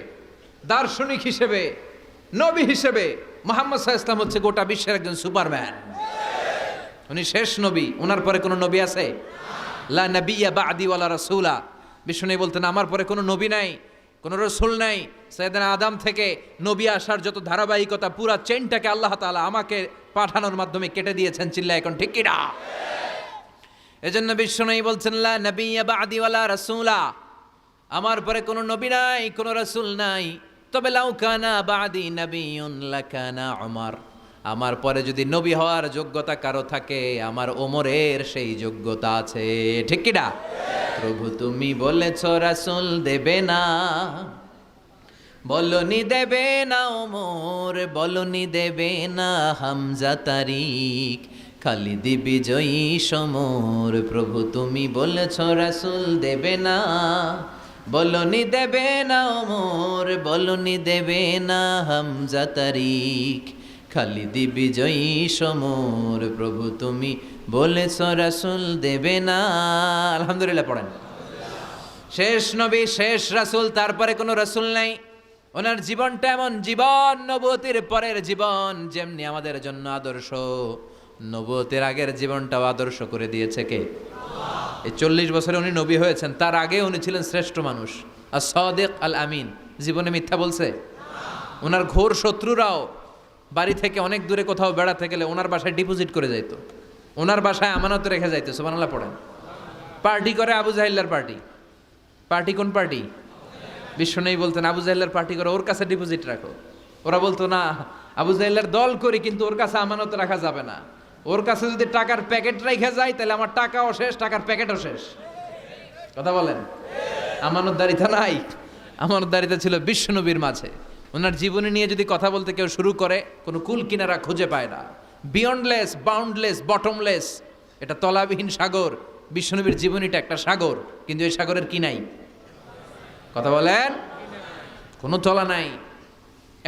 দার্শনিক হিসেবে, নবী হিসেবে মুহাম্মদ সাল্লাল্লাহু আলাইহি ওয়াসাল্লাম হচ্ছে গোটা বিশ্বের একজন সুপারম্যান। উনি শেষ নবী, ওনার পরে কোনো নবী আছে? লা নাবিয়্যা বা'দি ওয়ালা রাসূলা। বিষ্ণু বলতেন আমার পরে কোনো নবী নাই, কোনো রাসূল নাই। সাইয়েদনা আদম থেকে নবী আসার যত ধারাবাহিকতা, পুরা চেইনটাকে আল্লাহ তাআলা আমাকে পাঠানোর মাধ্যমে কেটে দিয়েছেন। চিল্লায় এখন ঠিক কি না? এজন্য বিষ্ণু বলছেন লা নাবিয়্যা বা'দি ওয়ালা রাসূলা, আমার পরে কোনো নবী নাই, কোনো রাসূল নাই। তবে লাউ কানা বা'দি নাবিয়্যুন লাকানা উমর, আমার পরে যদি নবী হওয়ার যোগ্যতা কারো থাকে, আমার ওমরের সেই যোগ্যতা আছে। ঠিক কি না? প্রভু তুমি বলেছ রাসূল দেবে না, বলনি দেবে না ওমর, বলনি দেবে না হামজা তারিক, খালিদ বিজয়ী সমর। প্রভু তুমি বলেছ রাসূল দেবে না, বলনি দেবে না ওমর, বলনি দেবে না হামজা তারিক, খালিদ বিজয়ী সমর। প্রভু তুমি বলেছ রাসূল দেবে না। আলহামদুলিল্লাহ পড়েন। শেষ নবী, শেষ রাসূল, তারপরে কোনো রাসূল নাই। ওনার জীবনটা এমন জীবন, নবুয়তের পরের জীবন যেমনি আমাদের জন্য আদর্শ, নবুয়তের আগের জীবনটাও আদর্শ করে দিয়েছে কে? এই 40 বছরে উনি নবী হয়েছেন, তার আগে উনি ছিলেন শ্রেষ্ঠ মানুষ, as-সাদিক আল-আমিন। জীবনে মিথ্যা বলছে? ওনার ঘোর শত্রুরাও বাড়ি থেকে অনেক দূরে কোথাও বেড়াতে গেলে ওনার বাসায় ডিপোজিট করে যাইতো, ওনার বাসায় আমানত রেখে যাইতো। সুবহানাল্লাহ পড়েন। পার্টি করে আবু জাহিল্লার পার্টি। পার্টি কোন পার্টি? বিশ্বনবী বলতেন আবু জাহিল্লার পার্টি করে ওর কাছে ডিপোজিট রাখো। ওরা বলতো না, আবু জাহিল্লার দল করি কিন্তু ওর কাছে আমানত রাখা যাবে না। ওর কাছে যদি টাকার প্যাকেট রেখে যায় তাহলে আমার টাকাও শেষ, টাকার প্যাকেটও শেষ। কথা বলেন। আমানতদারিতা নাই। আমানতদারিতা ছিল বিশ্বনবীর মাঝে। ওনার জীবনী নিয়ে যদি কথা বলতে কেউ শুরু করে, কোনো কুল কিনারা খুঁজে পায় না। বিয়ন্ডলেস, বাউন্ডলেস, বটমলেস, এটা তলাবিহীন সাগর। বিশ্বনবীর জীবনীটা একটা সাগর, কিন্তু এই সাগরের কি নাই? কথা বলেন। কোনো তলা নাই।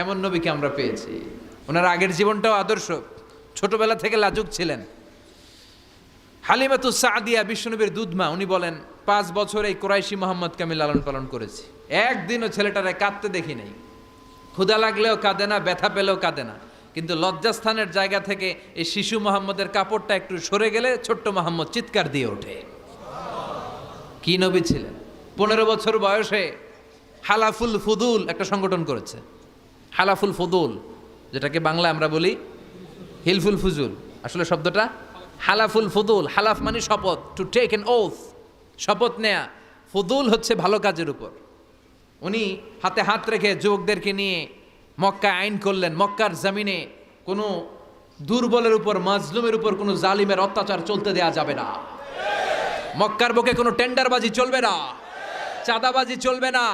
এমন নবীকে আমরা পেয়েছি। ওনার আগের জীবনটাও আদর্শ। ছোটবেলা থেকে লাজুক ছিলেন। হালিমাতুস সাদিয়া বিশ্বনবীর দুধমা, উনি বলেন 5 বছর এই কুরাইশি মোহাম্মদকে আমি লালন পালন করেছি, একদিনও ছেলেটারে কাঁদতে দেখি নাই। ক্ষুধা লাগলেও কাঁদে না, ব্যথা পেলেও কাঁদে না। কিন্তু লজ্জাস্থানের জায়গা থেকে এই শিশু মোহাম্মদের কাপড়টা একটু সরে গেলে ছোট্ট মোহাম্মদ চিৎকার দিয়ে ওঠে। কি নবী ছিলেন! 15 বছর বয়সে হালাফুল ফুদুল একটা সংগঠন করেছে। হালাফুল ফুদুল, যেটাকে বাংলা আমরা বলি হিলফুল ফুজুল, আসলে শব্দটা হালাফুল ফুদুল, হালাফ মানে শপথ, টু টেক অ্যান ওথ, শপথ নেয়া। ফুদুল হচ্ছে ভালো কাজের উপর। উনি হাতে হাত রেখে যুবকদেরকে নিয়ে মক্কা আইন করলেন, মক্কার জমিনে কোনো দুর্বলের উপর, মাজলুমের উপর কোনো জালিমের অত্যাচার চলতে দেয়া যাবে না। মক্কার বুকে কোনো টেন্ডারবাজি চলবে না, চাঁদাবাজি চলবে না,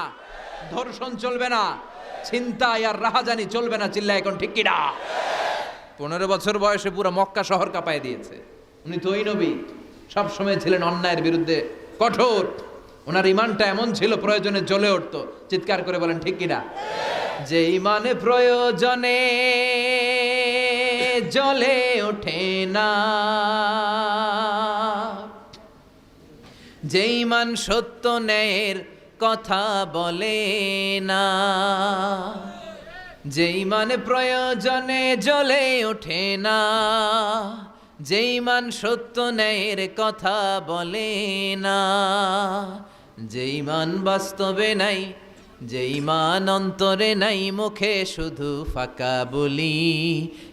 ধর্ষণ চলবে না, ছিনতাই আর রাহাজানি চলবে না। চিল্লা এখন ঠিক কিনা? 15 বছর বয়সে পুরো মক্কা শহর কাঁপায় দিয়েছে। উনি তো ওই নবী, সবসময় ছিলেন অন্যায়ের বিরুদ্ধে কঠোর। ওনার ইমানটা এমন ছিল, প্রয়োজনে জ্বলে উঠতো। চিৎকার করে বলেন ঠিক কিনা? যে ইমানে প্রয়োজনে জ্বলে ওঠে না, যে ইমান সত্য ন্যায়ের কথা বলে না, যে ইমানে প্রয়োজনে জ্বলে ওঠে না, যে ইমান সত্য ন্যায়ের কথা বলে না, যে ইমান বাস্তবে নাই, যে ইমান অন্তরে নাই, মুখে শুধু ফাঁকা বলি,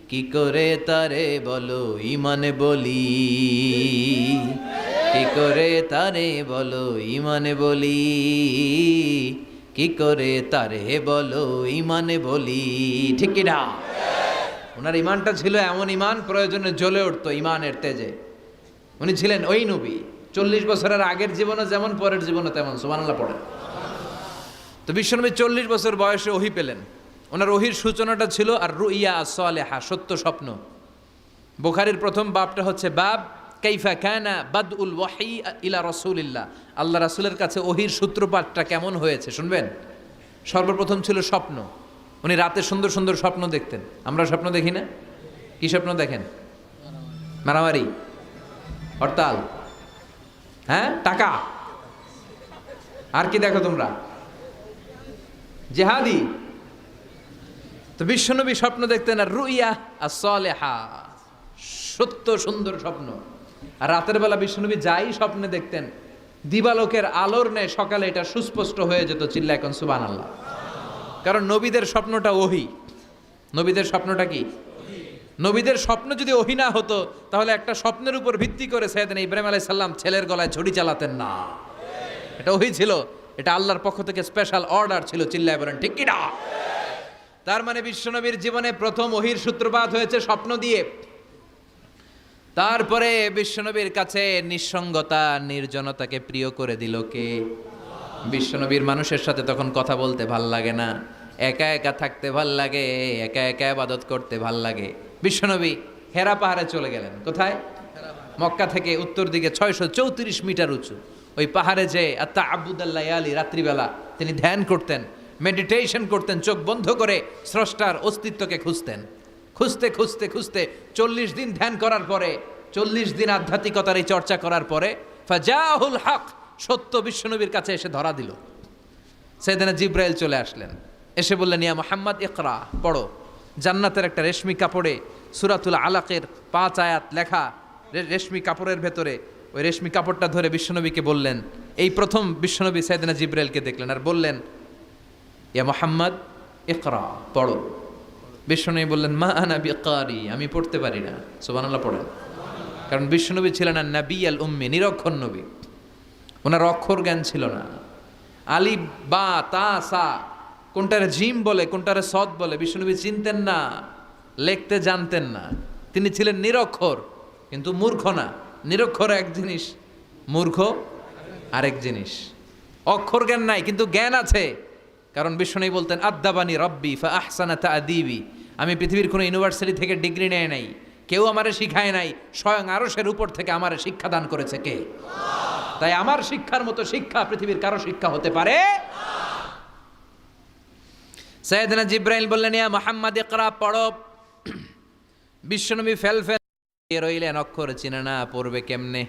কি করে তারে বলো ইমানে বলি, কি করে তারে বলো ইমানে বলি, কি করে তারে বলো ইমানে বলি। ঠিক কি না? ওনার ইমানটা ছিল এমন ইমান, প্রয়োজনে জ্বলে উঠতো ইমানের তেজে। উনি ছিলেন ওই নবী, 40 বছরের আগের জীবনও যেমন, পরের জীবনও তেমন। সুবহানাল্লাহ পড়েন। তো বিশ্বনবী 40 বছর বয়সে ওহী পেলেন। ওনার ওহীর সূচনাটা ছিল আর রুইয়া আস-সালেহা, সত্য স্বপ্ন। বুখারীর প্রথম বাবটা হচ্ছে বাব কাইফা কানা বাদউল ওয়াহি ইলা রাসূলিল্লাহ। আল্লাহ রাসূলের কাছে ওহীর সূত্রপাতটা কেমন হয়েছে শুনবেন। সর্বপ্রথম ছিল স্বপ্ন। উনি রাতে সুন্দর সুন্দর স্বপ্ন দেখতেন। আমরা স্বপ্ন দেখি না? কি স্বপ্ন দেখেন? মারামারি, হরতাল, হ্যাঁ, টাকা, আর কি দেখো তোমরা? জিহাদি। তো বিশ্বনবী স্বপ্ন দেখতেন আর রুইয়া আস-সালেহা, সত্য সুন্দর স্বপ্ন। আর রাতের বেলা বিশ্বনবী যাই স্বপ্নে দেখতেন, দিবালোকের আলোর ন্যায় সকালে এটা সুস্পষ্ট হয়ে যেত। চিল্লা এখন সুবহানাল্লাহ। কারণ নবীদের স্বপ্নটা ওহী। নবীদের স্বপ্নটা কি? নবীদের স্বপ্ন যদি ওহী না হতো, তাহলে একটা স্বপ্নের উপর ভিত্তি করে সাইয়েদনা ইব্রাহিম আলাইহিস সালাম ছেলের গলায় ছড়ি চালাতেন না। এটা ওহী ছিল, এটা আল্লাহর পক্ষ থেকে স্পেশাল অর্ডার ছিল। চিল্লায় বলেন ঠিক কি না? তার মানে বিশ্বনবীর জীবনে প্রথম ওহীর সূত্রপাত হয়েছে স্বপ্ন দিয়ে। তারপরে বিশ্বনবীর কাছে নিঃসঙ্গতা, নির্জনতাকে প্রিয় করে দিল কে? বিশ্বনবীর মানুষের সাথে তখন কথা বলতে ভাল লাগে না, একা একা থাকতে ভাল লাগে, একা একা ইবাদত করতে ভাল লাগে। বিশ্বনবী হেরা পাহাড়ে চলে গেলেন। কোথায়? মক্কা থেকে উত্তর দিকে 634 মিটার উঁচু ওই পাহাড়ে যে আত্তাআবুদাল্লায়ালি, রাত্রিবেলা তিনি ধ্যান করতেন, মেডিটেশন করতেন, চোখ বন্ধ করে স্রষ্টার অস্তিত্বকে খুঁজতেন। খুঁজতে খুঁজতে খুঁজতে 40 দিন ধ্যান করার পরে, 40 দিন আধ্যাত্মিকতার এই চর্চা করার পরে ফাজাহুল হক, সত্য বিশ্বনবীর কাছে এসে ধরা দিল। সাইয়েদনা জিবরাইল চলে আসলেন, এসে বললেন ইয়া মুহাম্মদ ইকরা, পড়ো। জান্নাতের একটা রেশমি কাপড়ে সূরাতুল আলাকের 5 আয়াত লেখা, রেশমি কাপড়ের ভেতরে ওই রেশমি কাপড়টা ধরে বিশ্বনবীকে বললেন। এই প্রথম বিশ্বনবী সাইয়েদনা জিবরাইলকে দেখলেন আর বললেন ইয়া মুহাম্মদ ইকরা, পড়ো। বিশ্বনবী বললেন মা আনা বিকারি, আমি পড়তে পারি না। সুবহানাল্লাহ পড়েন। কারণ বিশ্বনবী ছিলেন না নবী আল উম্মি, নিরক্ষর নবী। ওনার অক্ষর জ্ঞান ছিল না। আলিফ বা তা সা, কোনটারে জিম বলে কোনটারে সদ বলে বিশ্বনবী চিনতেন না, লিখতে জানতেন না। তিনি ছিলেন নিরক্ষর, কিন্তু মূর্খ না। নিরক্ষর এক জিনিস, মূর্খ আরেক জিনিস। অক্ষর জ্ঞান নাই কিন্তু জ্ঞান আছে। কারণ বিশ্বনবী বলতেন আদ্দাবানি রব্বি ফা আহসানা তা'দীবি, আমি পৃথিবীর কোনো ইউনিভার্সিটি থেকে ডিগ্রি নেয় নাই, কেউ আমারে শিখায় নাই, স্বয়ং আরশের উপর থেকে আমারে শিক্ষাদান করেছে কে? তাই আমার শিক্ষার মতো শিক্ষা পৃথিবীর কারো শিক্ষা হতে পারে না। সাইয়েদনা জিবরাইল বললেন ইয়া মুহাম্মদ ইকরা, পড়ো। বিশ্বনবী ফেল রইলেন, অক্ষর চিনে না, পড়বে কেমনে?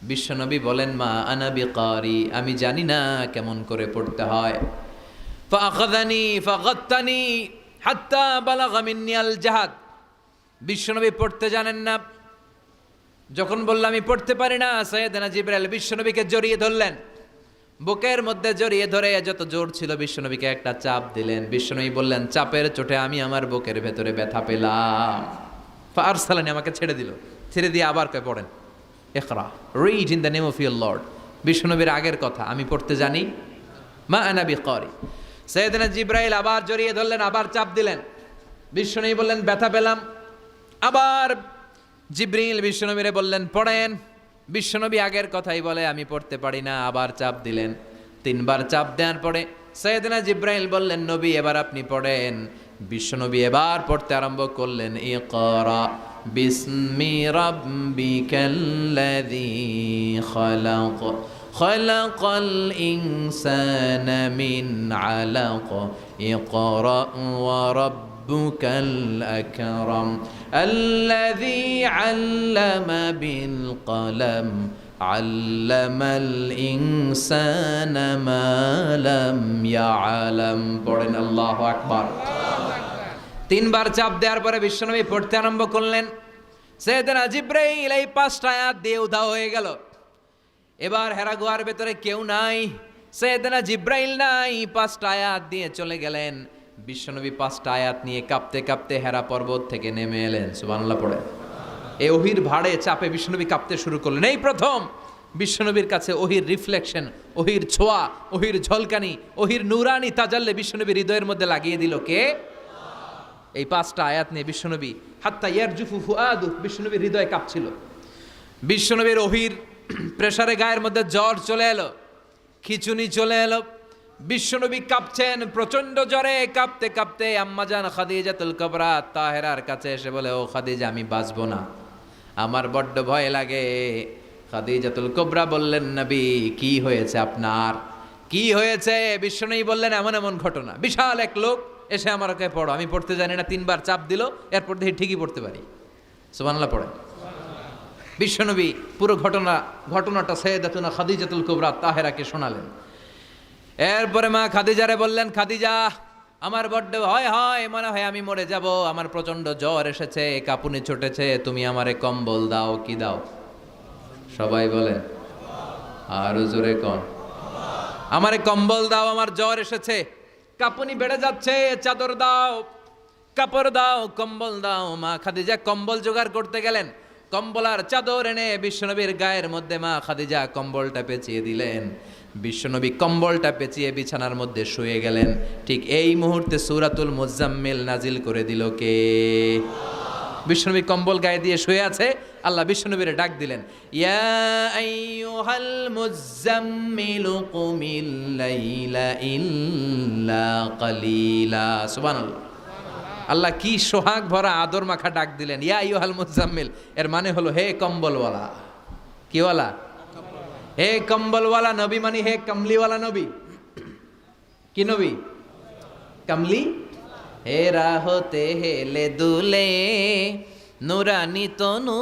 বিশ্বনবী বলেন মা আনা বিকারি, আমি জানি না কেমন করে পড়তে হয়। ফাআখাযানি ফাগাত্তানি হাত্তা বালাগা মিন্নি আল জাহাদ। বিশ্বনবী পড়তে জানেন না। যখন বললাম আমি পড়তে পারি না, সাইয়েদনা জিবরাইল বিশ্বনবীকে জড়িয়ে ধরলেন, বুকের মধ্যে জড়িয়ে ধরে যত জোর ছিল বিশ্বনবীকে একটা চাপ দিলেন। বিশ্বনবী বললেন চাপের চোটে আমি আমার বুকের ভেতরে ব্যথা পেলাম। ফাআরসালানি, আমাকে ছেড়ে দিল। ছেড়ে দিয়ে আবার কয় পড়েন, ইকরা, read in the name of your lord. বিশ্বনবীর আগের কথা, আমি পড়তে জানি, মা আনা বিকারি। সাইয়েদনা জিব্রাইল আবার জড়িয়ে ধরলেন, আবার চাপ দিলেন। বিশ্বনবী বললেন ব্যথা পেলাম। আবার জিব্রাইল বিশ্বনবীরে বললেন পড়েন। বিশ্বনবী আগের কথাই বলে আমি পড়তে পারি না, আবার চাপ দিলেন। 3 বার চাপ দেওয়ার পরে সাইয়েদনা জিব্রাইল বললেন নবী এবার আপনি পড়েন। বিশ্বনবী এবার পড়তে আরম্ভ করলেন, ইকরা বিসমি রাব্বিকাল্লাযী খালাক খালাকাল ইনসানা মিন আলাক ইকরা ওয়া রাব্বুকাল আকরাম আল্লাযী আল্লামা বিল কলম আল্লামাল ইনসানা মা লাম ইয়ালাম। পড়েন আল্লাহু আকবার। 3 বার চাপ দেওয়ার পরে বিশ্বনবী পড়তে আরম্ভ করলেন। সাইয়েদনা জিব্রাইল এই 5টা আয়াত দিয়ে উধাও হয়ে গেল। এবার হেরা গুহার ভেতরে কেউ নাই, সাইয়েদনা জিব্রাইল নাই, 5টা আয়াত দিয়ে চলে গেলেন। বিশ্বনবী 5টা আয়াত নিয়ে কাঁপতে কাঁপতে হেরা পর্বত থেকে নেমে এলেন। সুবহানাল্লাহ পড়ে। এই ওহির ভাড়ে চাপে বিশ্বনবী কাঁপতে শুরু করলেন। এই প্রথম বিশ্বনবীর কাছে ওহির রিফ্লেকশন, ওহির ছোঁয়া, ওহির ঝলকানি, ওহির নূরানি তাজাল্লি বিশ্বনবীর হৃদয়ের মধ্যে লাগিয়ে দিল কে? এই 5টা আয়াত নিয়ে বিশ্বনবী হাত্তা ইয়ারজুফু ফুআদু, বিশ্বনবীর হৃদয় কাঁপছিল। বিশ্বনবীর ওহির প্রেসারে গায়ের মধ্যে জ্বর চলে এলো, খিচুনি চলে এলো। বিশ্বনবী কাঁপছেন প্রচন্ড জ্বরে। কাঁপতে কাঁপতে আম্মাজান খাদিজাতুল কুবরা তাহেরার কাছে এসে বলে, ও খাদিজা আমি বাঁচবো না, আমার বড্ড ভয় লাগে। খাদিজাতুল কুবরা বললেন নবী কি হয়েছে আপনার, কি হয়েছে? বিশ্বনবী বললেন এমন এমন ঘটনা। বিশাল এক লোক এসে আমার কাছে পড়ো, আমি পড়তে জানি না, 3 বার চাপ দিল, এরপর দেখি ঠিকই পড়তে পারি। সুবহানাল্লাহ পড়ে। বিশ্বনবী পুরো ঘটনাটা সাইয়েদাতুনা খাদিজাতুল কুবরা তাহেরাকে শোনালেন। এরপরে মা খাদিজারে বললেন, খাদিজা আমার বড্ড ভয় হয়, মনে হয় আমি মরে যাব, আমার প্রচন্ড জ্বর এসেছে, কাঁপুনি ছুটেছে, তুমি আমারে কম্বল দাও। কি দাও? সবাই বলেন আরো জোরে কোন, আমারে কম্বল দাও, আমার জ্বর এসেছে, কাঁপুনি বেড়ে যাচ্ছে, চাদর দাও, কাপড় দাও, কম্বল দাও। মা খাদিজা কম্বল জোগাড় করতে গেলেন। কম্বল আর চাদর এনে বিশ্বনবীর গায়ের মধ্যে মা খাদিজা কম্বলটা পেঁচিয়ে দিলেন। বিশ্বনবী কম্বলটা পেঁচিয়ে বিছানার মধ্যে শুয়ে গেলেন। ঠিক এই মুহূর্তে সূরাতুল মুজাম্মিল নাজিল করে দিল কে? বিশ্বনবী কম্বল গায়ে দিয়ে শুয়ে আছে, আল্লাহ বিশ্বনবীরে ডাক দিলেন, ইয়া আইয়ুহাল মুজাম্মিলু কুমিল লাইলা ইল্লা কালিলা। সুবহানাল্লাহ। আল্লাহ কি সোহাগ ভরা আদর মাখা ডাক দিলেন, ইয়া আইয়ুহাল মুজাম্মিল। এর মানে হলো হে কম্বলওয়ালা। কিওয়ালা? হে কম্বলওয়ালা নবী, মানে হে কমলিওয়ালা নবী। কি নবী? কমলি। হেরা হতে হেলে দুলে নুরানি তনু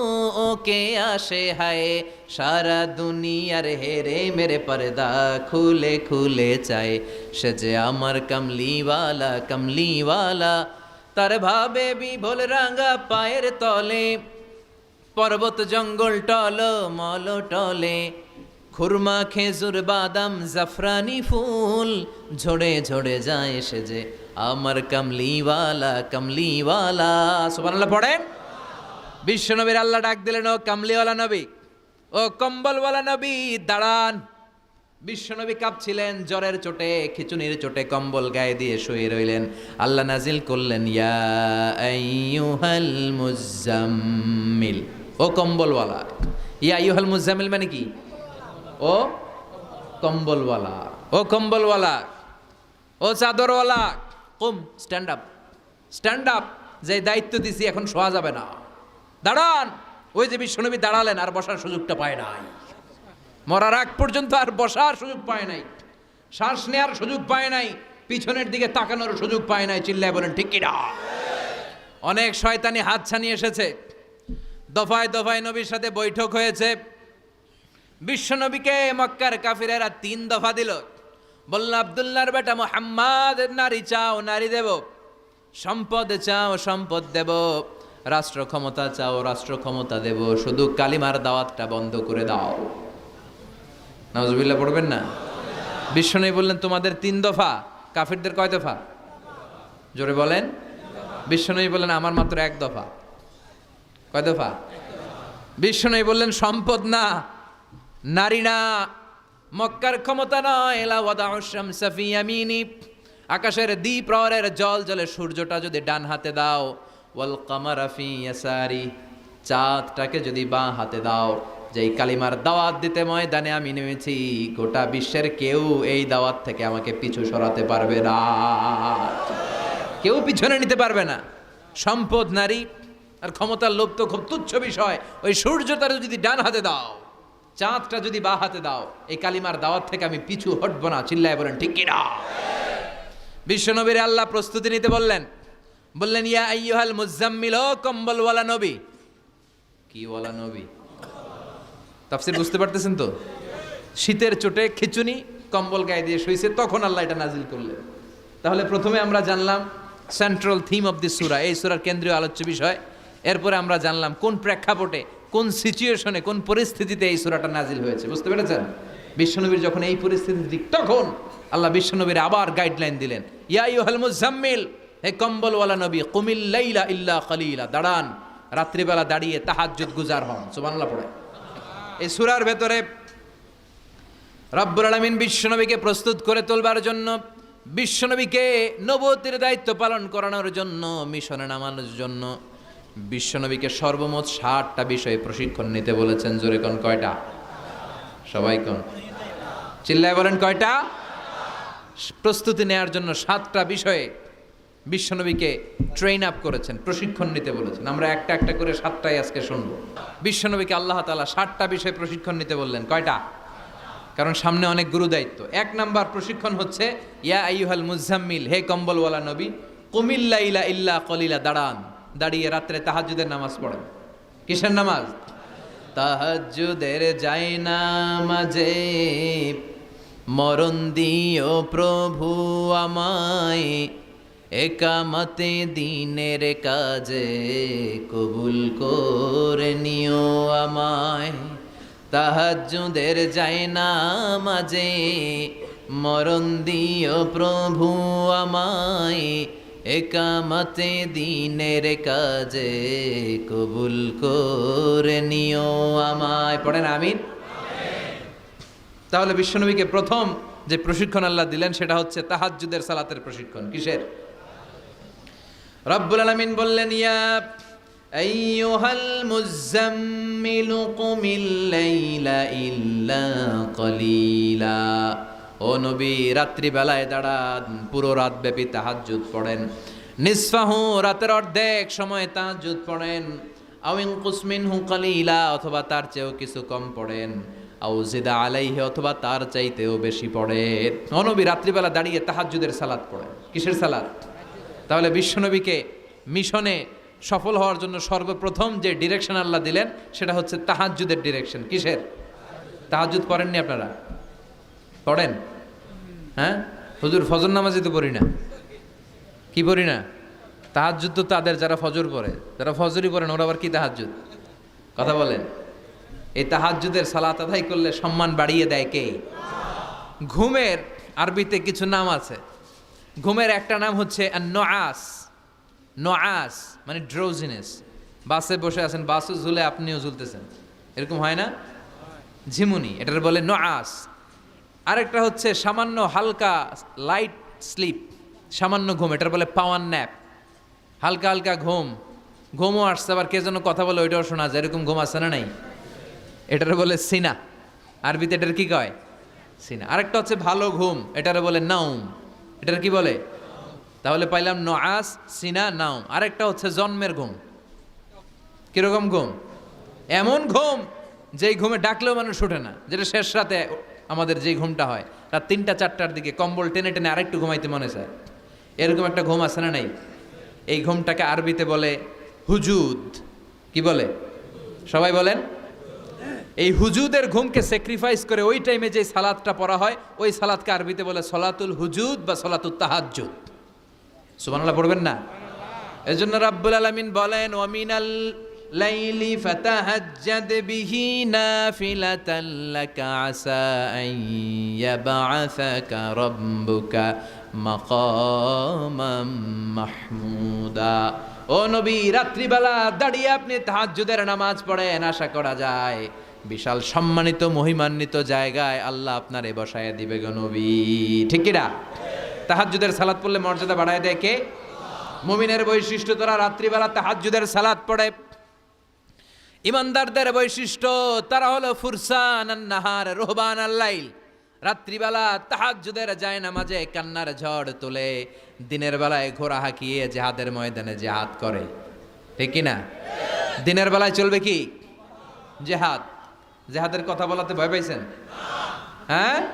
ওকে আসে হায়, সারা দুনিয়ার হেরে মেরে পর্দা খুলে খুলে চায়, সে যে আমার কমলিওয়ালা কমলিওয়ালা। তার ভাবে বিভোল রাঙা পায়ের তলে, পর্বত জঙ্গল টল মল টলে, খুরমা খেজুর বাদাম জাফরানি ফুল ঝরে ঝরে যায়, সে যে আমার কমলিওয়ালা কমলিওয়ালা। সুবহানাল্লাহ পড়েন। বিশ্বনবীর আল্লাহ ডাক দিলেন, ও কমলিওয়ালা নবী, ও কম্বলওয়ালা নবী দাঁড়ান। বিশ্বনবী কাঁপছিলেন জ্বরের চোটে, খিচুনির চোটে, কম্বল গায়ে দিয়ে শুয়ে রইলেন। আল্লাহ নাজিল করলেন, ইয়া আইয়ুহাল মুজাম্মিল, ও কম্বলওয়ালা। ইয়া আইয়ুহাল মুজাম্মিল মানে কি? ও কম্বলওয়ালা, ও কম্বলওয়ালা, ও চাদরওয়ালা, কুম, স্ট্যান্ড আপ, স্ট্যান্ড আপ। যে দায়িত্ব দিছি এখন শোয়া যাবে না, দাঁড়ান। ওই যে বিশ্বনবী দাঁড়ালেন, আর বসার সুযোগটা পায় নাই। মরার আগ পর্যন্ত আর বসার সুযোগ পায় নাই, শ্বাস নেওয়ার সুযোগ পায় নাই, পিছনের দিকে তাকানোর সুযোগ পায় নাই। চিল্লায় বলেন ঠিক কিনা? অনেক শয়তানি হাত ছানি এসেছে, দফায় দফায় নবীর সাথে বৈঠক হয়েছে। বিশ্বনবীকে মক্কার কাফিরেরা 3 দফা দিল। বলল, আব্দুল্লাহর বেটা মুহাম্মদ, নারী চাও নারী দেব, সম্পদ চাও সম্পদ দেব, রাষ্ট্র ক্ষমতা চাও রাষ্ট্র ক্ষমতা দেব, শুধু কালিমার দাওয়াতটা বন্ধ করে দাও। নাউজুবিল্লাহ পড়বেন না? বিশ্বনবী বললেন, তোমাদের 3 দফা, কাফিরদের কয় দফা? জোরে বলেন। বিশ্বনবী বললেন, আমার মাত্র 1 দফা। কয় দফা? বিষ্ণু বললেন সম্পদ না, নারী না, মক্কার ক্ষমতা নয়। লা ওয়াদাউ শামসা ফি ইয়ামিনি, আকাশের দ্বিপ্রহরের জল জলে সূর্যটা যদি ডান হাতে দাও, ওয়াল কামারা ফি ইয়াসারি, চাঁদটাকে যদি বাঁ হাতে দাও, যেই কালিমার দাওয়াত দিতে ময়দানে আমি নেমেছি, গোটা বিশ্বের কেউ এই দাওয়াত থেকে আমাকে পিছু সরাতে পারবে না, কেউ পিছনে নিতে পারবে না। সম্পদ, নারী আর ক্ষমতার লোভ তো খুব তুচ্ছ বিষয়। ওই সূর্যটা যদি ডান হাতে দাও, চাঁদটা যদি বাঁ হাতে দাও, এই কালিমার দাওয়াত থেকে আমি পিছু হটবো না। চিল্লায় বলেন ঠিক কিনা? বিশ্বনবীর আল্লাহ প্রস্তুতি নিতে বললেন ইয়া আইয়ুহাল মুজাম্মিল, ও কম্বলওয়ালা নবী। কি ওয়ালা নবী? তাফসীর বুঝতে পারতেছেন তো? শীতের চোটে খিচুনি, কম্বল গায়ে দিয়ে শুইছে, তখন আল্লাহ এটা নাজিল করলেন। তাহলে প্রথমে আমরা জানলাম সেন্ট্রাল থিম অফ দিস সূরা, এই সূরার কেন্দ্রীয় আলোচ্য বিষয়। এরপরে আমরা জানলাম কোন প্রেক্ষাপটে, কোন সিচুয়েশনে, কোন পরিস্থিতিতে এই সূরাটা নাজিল হয়েছে। বুঝতে পেরেছেন? বিশ্বনবীর যখন এই পরিস্থিতি, তখন আল্লাহ বিশ্বনবীর আবার গাইডলাইন দিলেন, ইয়া আইয়ুহাল মুজাম্মিল, হে কম্বলওয়ালা নবী, কুমিল লাইলা ইল্লা কালিলা, দাঁড়ান, রাত্রিবেলা দাঁড়িয়ে তাহাজ্জুদ গুজার হন। সুবহানাল্লাহ পড়ে। এই সূরার ভেতরে রব্বুল আলামিন বিশ্বনবীকে প্রস্তুত করে তোলবার জন্য, বিশ্বনবীকে নবুয়তের দায়িত্ব পালন করানোর জন্য, মিশনে নামানোর জন্য বিশ্বনবীকে সর্বমোট 60টা বিষয়ে প্রশিক্ষণ নিতে বলেছেন। জোরে কোন কয়টা? সবাই কোন? চিল্লায় বলেন কয়টা? প্রস্তুতি নেওয়ার জন্য 7টা বিষয়ে বিশ্বনবীকে ট্রেন আপ করেছেন, প্রশিক্ষণ নিতে বলেছেন। আমরা একটা একটা করে 7টাই আজকে শুনবো। বিশ্বনবীকে আল্লাহ তাআলা 7টা বিষয়ে প্রশিক্ষণ নিতে বললেন। কয়টা? কারণ সামনে অনেক গুরু দায়িত্ব। 1 নাম্বার প্রশিক্ষণ হচ্ছে ইয়া আইয়ুহাল মুজাম্মিল, হে কম্বলওয়ালা নবী, কুমিল লাইলা ইল্লা কলিলা, দাঁড়ান, দাঁড়িয়ে রাত্রে তাহাজ্জুদের নামাজ পড়েন। কিসের নামাজ? তাহাজ্জুদের যাই নামাজে মরণ দিও প্রভু আমায়, একামতে দিনের কাজে কবুল করে নিও আমায়। তাহাজ্জুদের যাই নামাজে মরণ দিও প্রভু আমায়, একামতে দিনের কাজে কবুল করে নিও আমায়। পড়েন আমিন। তাহলে বিশ্বনবীকে প্রথম যে প্রশিক্ষণ আল্লাহ দিলেন সেটা হচ্ছে তাহাজ্জুদের সালাতের প্রশিক্ষণ। কিসের? রব্বুল আলামিন বললেন, ইয়া আইয়ুহাল মুজাম্মিলু কুমিল লাইলা ইল্লা কলিলা, ও নবী, রাত্রিবেলায় দাঁড়ান, পুরো রাত ব্যাপী তাহাজ্জুদ পড়েন। নিসফাহু, রাতের অর্ধেক সময় তাহাজ্জুদ পড়েন। আও ইনকুস মিনহু কালিলা, অথবা তার চেয়েও কিছু কম পড়েন। আও জিদা আলাইহি, অথবা তার চাইতেও বেশি পড়েন। ও নবী, রাত্রিবেলা দাঁড়িয়ে তাহাজ্জুদের সালাত পড়েন। কিসের সালাত? তাহলে বিশ্বনবীকে মিশনে সফল হওয়ার জন্য সর্বপ্রথম যে ডিরেকশন আল্লাহ দিলেন সেটা হচ্ছে তাহাজ্জুদের ডিরেকশন। কিসের? তাহাজ্জুদ পড়েননি আপনারা? পড়েন? হ্যাঁ হুজুর, ফজর নামাজই তো পড়ি না। কি পড়ি না? তাহাজ্জুদ তো তাদের যারা ফজর পড়ে, যারা ফজরই পড়েন ওরা আবার কি তাহাজ্জুদ? কথা বলেন। এই তাহাজ্জুদের সালাত আদায় করলে সম্মান বাড়িয়ে দেয় কে? ঘুমের আরবিতে কিছু নাম আছে। ঘুমের একটা নাম হচ্ছে নুআস। নুআস মানে ড্রোজিনেস। বাসে বসে আছেন, বাসও ঝুলে আপনিও ঝুলতেছেন, এরকম হয় না? ঝিমুনি, এটার বলে নুআস। আরেকটা হচ্ছে সামান্য হালকা লাইট স্লিপ, সামান্য ঘুম, এটার বলে পাওয়ার ন্যাপ। হালকা হালকা ঘুমও আসছে, আবার কে যেন কথা বলে ওইটাও শোনা যায়, এরকম ঘুম আসছে না নাই? এটার বলে সিনা। আরবিতে এটার কি কয়? সিনা। আরেকটা হচ্ছে ভালো ঘুম, এটার বলে নাউম। এটার কি বলে? তাহলে পাইলাম নুআস, সিনা, নাউম। আরেকটা হচ্ছে জন্মের ঘুম। কিরকম ঘুম? এমন ঘুম যেই ঘুমে ডাকলেও মানুষ ওঠে না, যেটা শেষ রাতে আমাদের যেই ঘুমটা হয়, রাত 3টা-4টার দিকে কম্বল টেনে টেনে আরেকটু ঘুমাইতে মনে চায়, এরকম একটা ঘুম আছে না নাই? এই ঘুমটাকে আরবিতে বলে হুজুদ। কি বলে? সবাই বলেন। এই হুজুদের ঘুমকে স্যাক্রিফাইস করে ওই টাইমে যে সালাতটা পড়া হয়, ওই সালাতকে আরবিতে বলে সলাতুল হুজুদ বা সলাতুত তাহাজ্জুদ। সুবহানাল্লাহ পড়বেন না? এজন্য রাব্বুল আলামিন বলেন, ওয়া মিনাল লাইলি ফাতাহাজ্জাদ বিহি নাফিলাতাল লাকা আসা আন ইয়াবআসাকা রাব্বুকা মাকামাম মাহমুদা। ও নবী, রাত্রিবেলা দাঁড়িয়ে আপনি তাহাজ্জুদের নামাজ পড়েন, আশা করা যায় বিশাল সম্মানিত মহিমান্বিত জায়গায় আল্লাহ আপনারে বসায় দিবে গো নবী। ঠিক কি না? তাহাজ্জুদের সালাত পড়লে মর্যাদা বাড়ায় দেয় কে? মুমিনের বৈশিষ্ট্য, তারা রাত্রিবেলা তাহাজ্জুদের সালাত পড়ে। ইমানদারদের বৈশিষ্ট্য, তারা হলো ফুরসান আন-নাহার রুহবান আল-লাইল। রাত্রিবেলা তাহাজ্জুদের যায় নামাজে কান্নার ঝড় তোলে, দিনের বেলায় ঘোড়া হাঁকিয়ে জিহাদের ময়দানে জিহাদ করে। ঠিক কি না? দিনের বেলায় চলবে কি? জিহাদ। জিহাদের কথা বলাতে ভয় পাইছেন? হ্যাঁ,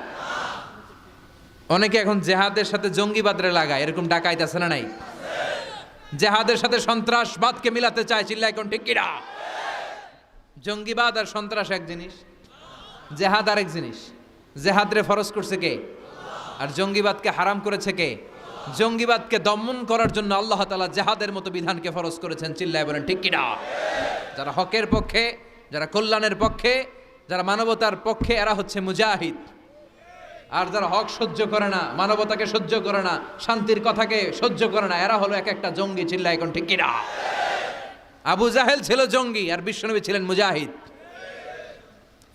অনেকে এখন জিহাদের সাথে জঙ্গিবাদরে লাগায়, এরকম ডাকাইত আছে না নাই? জিহাদের সাথে সন্ত্রাসবাদকে মিলাতে চায়, চিল্লায় এখন ঠিক কিনা? জঙ্গিবাদ আর সন্ত্রাস এক জিনিস, জেহাদ আরেক জিনিস। জেহাদরে ফরজ করছে কে? আর জঙ্গিবাদকে হারাম করেছে কে? জঙ্গিবাদকে দমন করার জন্য আল্লাহ তাআলা জেহাদের মতো বিধানকে ফরজ করেছেন, চিল্লায় বলেন ঠিক কিনা? যারা হকের পক্ষে, যারা কল্যাণের পক্ষে, যারা মানবতার পক্ষে, এরা হচ্ছে মুজাহিদ। আর যারা হক সহ্য করে না, মানবতাকে সহ্য করে না, শান্তির কথাকে সহ্য করে না, এরা হলো এক একটা জঙ্গি, চিল্লায় এখন ঠিক কিনা? আবু জাহেল ছিল জঙ্গি আর বিশ্বনবী ছিলেন মুজাহিদ।